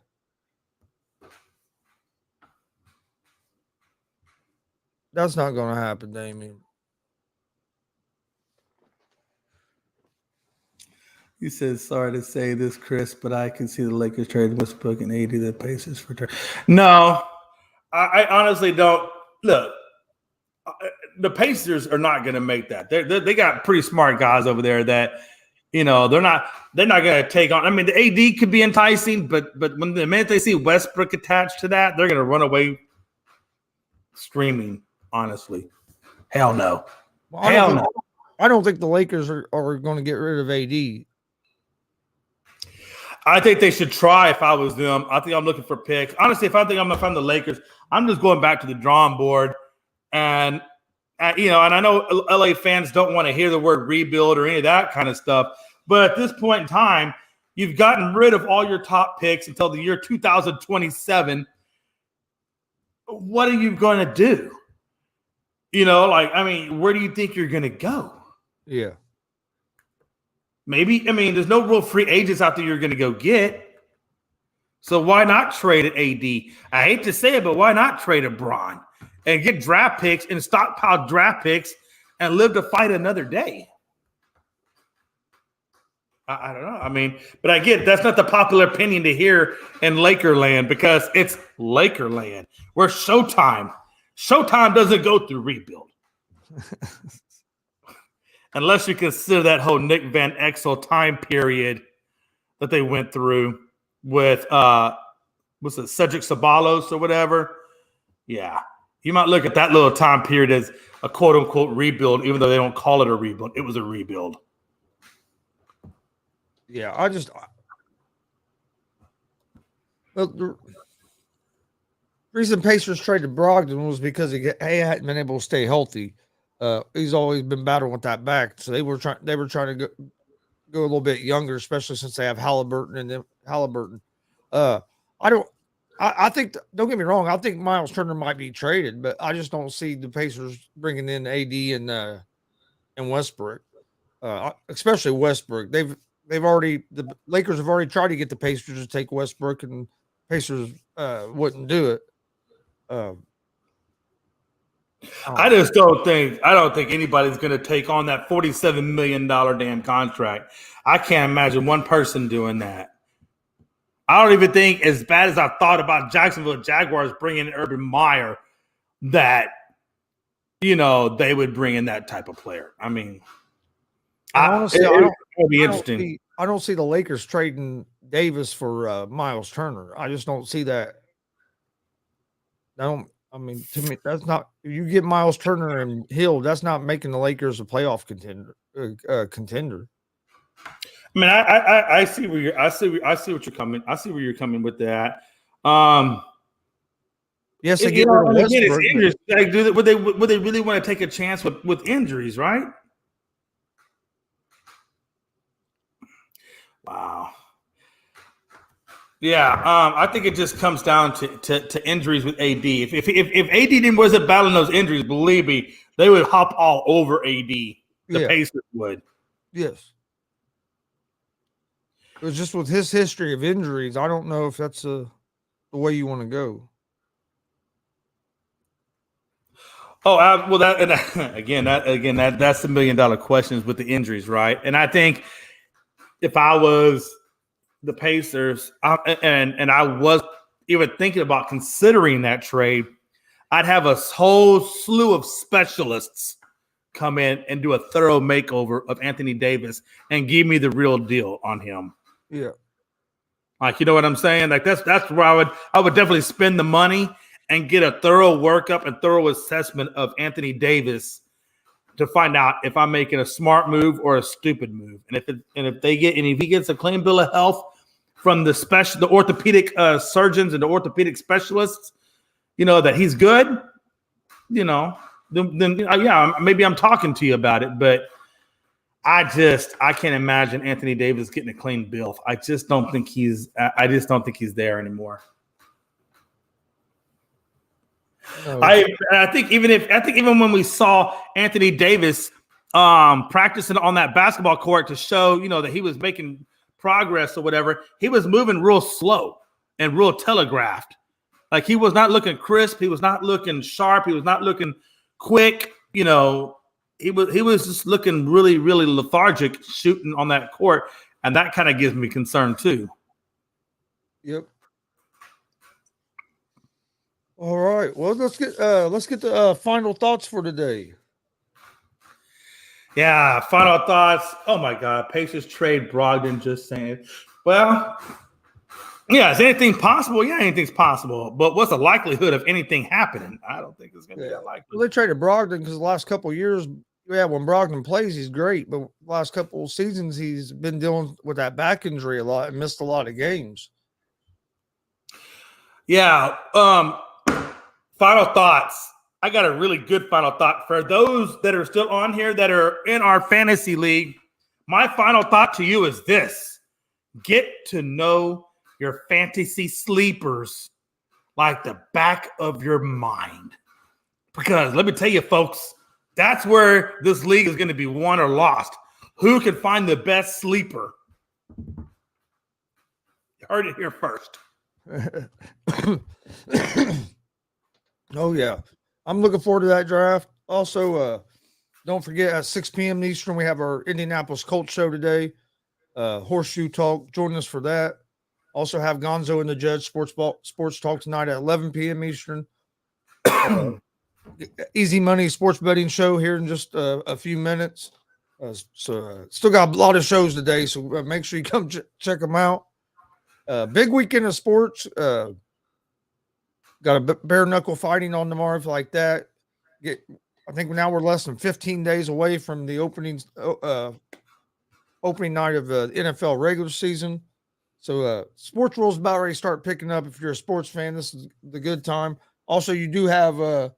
That's not going to happen, Damien. He says, sorry to say this, Chris, but I can see the Lakers trading Westbrook and AD the Pacers for turn. No, I honestly don't. Look, the Pacers are not going to make that. They got pretty smart guys over there that, they're not going to take on. I mean, the AD could be enticing, but when the minute they see Westbrook attached to that, they're going to run away screaming. Honestly, hell no. Well, hell no. I don't think the Lakers are going to get rid of AD. I think they should try if I was them. I think I'm looking for picks. Honestly, if I'm the Lakers, I'm just going back to the drawing board. And, and I know LA fans don't want to hear the word rebuild or any of that kind of stuff. But at this point in time, you've gotten rid of all your top picks until the year 2027. What are you going to do? Where do you think you're going to go? Yeah. Maybe, there's no real free agents out there you're going to go get. So why not trade an AD? I hate to say it, but why not trade a Bron and get draft picks and stockpile draft picks and live to fight another day? I don't know. But I get that's not the popular opinion to hear in Lakerland because it's Lakerland. We're Showtime. Showtime doesn't go through rebuild. Unless you consider that whole Nick Van Exel time period that they went through with what's it, Cedric Ceballos or whatever. Yeah. You might look at that little time period as a quote unquote rebuild, even though they don't call it a rebuild. It was a rebuild. Yeah, the reason Pacers traded Brogdon was because he hadn't been able to stay healthy. He's always been battling with that back, so they were trying to go a little bit younger, especially since they have Halliburton. I think, don't get me wrong, I think Miles Turner might be traded, but I just don't see the Pacers bringing in AD and Westbrook, especially Westbrook. The Lakers have already tried to get the Pacers to take Westbrook, and Pacers wouldn't do it. I don't think anybody's going to take on that $47 million damn contract. I can't imagine one person doing that. I don't even think, as bad as I thought about Jacksonville Jaguars bringing in Urban Meyer, that, they would bring in that type of player. Honestly, it'll be interesting. I don't see the Lakers trading Davis for Miles Turner. I just don't see that. To me, that's not. If you get Miles Turner and Hill, that's not making the Lakers a playoff contender. I see where you're. I see what you're coming. I see where you're coming with that. Yes, they get rid of Westbrook. Injuries. Like, would they really want to take a chance with injuries? Right? Wow. Yeah, I think it just comes down to injuries with AD. If AD wasn't battling those injuries, believe me, they would hop all over AD. The Pacers would. Yes. It was just with his history of injuries. I don't know if that's the way you want to go. Oh, well, that's the $1 million questions with the injuries, right? And I think if I was the Pacers, and I was even thinking about considering that trade, I'd have a whole slew of specialists come in and do a thorough makeover of Anthony Davis and give me the real deal on him. Yeah. Like, you know what I'm saying? Like that's where I would definitely spend the money and get a thorough workup and thorough assessment of Anthony Davis to find out if I'm making a smart move or a stupid move. And if he gets a clean bill of health from the orthopedic surgeons and the orthopedic specialists, you know, that he's good, you know, then yeah, maybe I'm talking to you about it. But I can't imagine Anthony Davis getting a clean bill. I just don't think he's there anymore. No. I think even when we saw Anthony Davis practicing on that basketball court to show, you know, that he was making progress or whatever, he was moving real slow and real telegraphed. Like, he was not looking crisp, he was not looking sharp, he was not looking quick, you know. He was just looking really, really lethargic shooting on that court, and that kind of gives me concern too. Yep. All right. Well, let's get the final thoughts for today. Yeah, final thoughts. Oh my God, Pacers trade Brogdon. Just saying. Well, yeah, is anything possible? Yeah, anything's possible. But what's the likelihood of anything happening? I don't think it's going to be that likely. Well, they traded Brogdon because the last couple of years, yeah, when Brogdon plays, he's great. But the last couple of seasons, he's been dealing with that back injury a lot and missed a lot of games. Yeah. Final thoughts. I got a really good final thought for those that are still on here that are in our fantasy league. My final thought to you is this: get to know your fantasy sleepers like the back of your mind. Because let me tell you, folks, that's where this league is going to be won or lost. Who can find the best sleeper? You heard it here first. Oh, yeah. I'm looking forward to that draft. Also, don't forget at 6 p.m. Eastern, we have our Indianapolis Colts show today. Horseshoe Talk. Join us for that. Also have Gonzo and the Judge Sports Talk tonight at 11 p.m. Eastern. Easy Money Sports Betting Show here in just a few minutes. Still got a lot of shows today, so make sure you come check them out. Big weekend of sports. Got a bare knuckle fighting on tomorrow, if like that. I think now we're less than 15 days away from the opening night of the NFL regular season. So sports rules about ready to start picking up. If you're a sports fan, this is the good time. Also, you do have the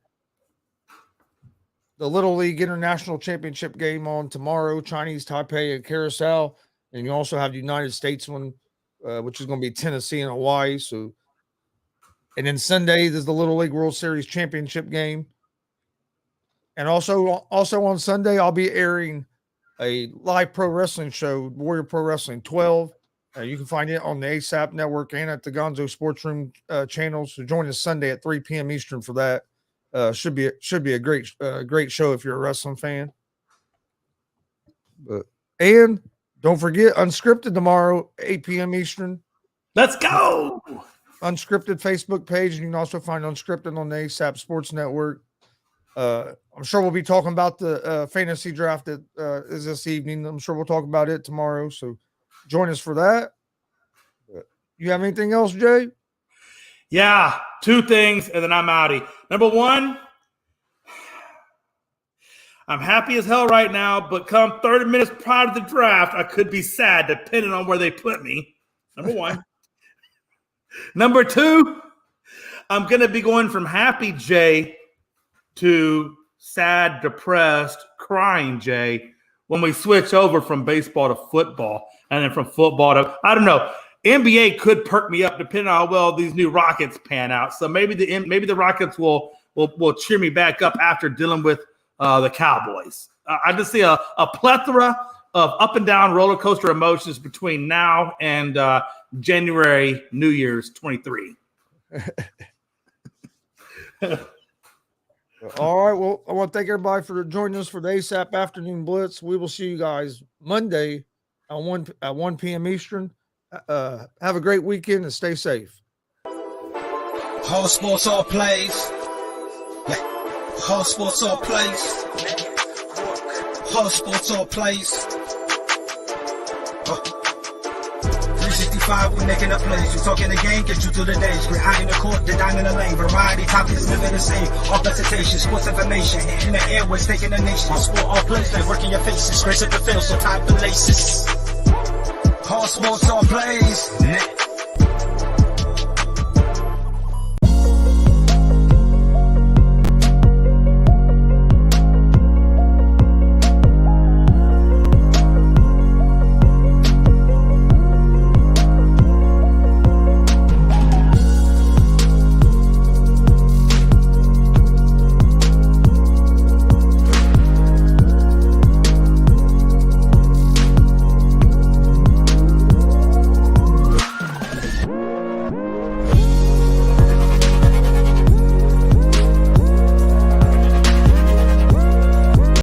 Little League International Championship game on tomorrow, Chinese Taipei and Curacao. And you also have the United States one, which is going to be Tennessee and Hawaii. So, and then Sunday, there's the Little League World Series Championship game. And also on Sunday, I'll be airing a live pro wrestling show, Warrior Pro Wrestling 12. You can find it on the ASAP Network and at the Gonzo Sports Room channel. So join us Sunday at 3 p.m. Eastern for that. Should be a great show if you're a wrestling fan. And don't forget Unscripted tomorrow, 8 p.m. Eastern. Let's go. Unscripted Facebook page, and you can also find Unscripted on the ASAP Sports Network. I'm sure we'll be talking about the fantasy draft that is this evening. I'm sure we'll talk about it tomorrow. So join us for that. You have anything else, Jay? Yeah, 2 things, and then I'm outie. Number 1, I'm happy as hell right now, but come 30 minutes prior to the draft, I could be sad depending on where they put me. Number 1. Number 2, I'm going to be going from happy Jay to sad, depressed, crying Jay when we switch over from baseball to football and then from football to, I don't know, NBA could perk me up depending on how well these new Rockets pan out. So maybe the Rockets will cheer me back up after dealing with the Cowboys. I just see a plethora of up and down roller coaster emotions between now and January, New Year's 23. All right. Well, I want to thank everybody for joining us for the ASAP Afternoon Blitz. We will see you guys Monday at 1 p.m. Eastern. Have a great weekend and stay safe. Whole sports all plays. Whole sports all plays. Whole sports all plays. 365, we making up plays. We talking the game, get you through the days. We're high in the court, the dime in the lane. Variety, topics, living the same. All presentation, sports information. Hitting the airways, taking the nation. All sport, all plays, they working your faces. Grace at the field, so tie the laces. All sports, all plays.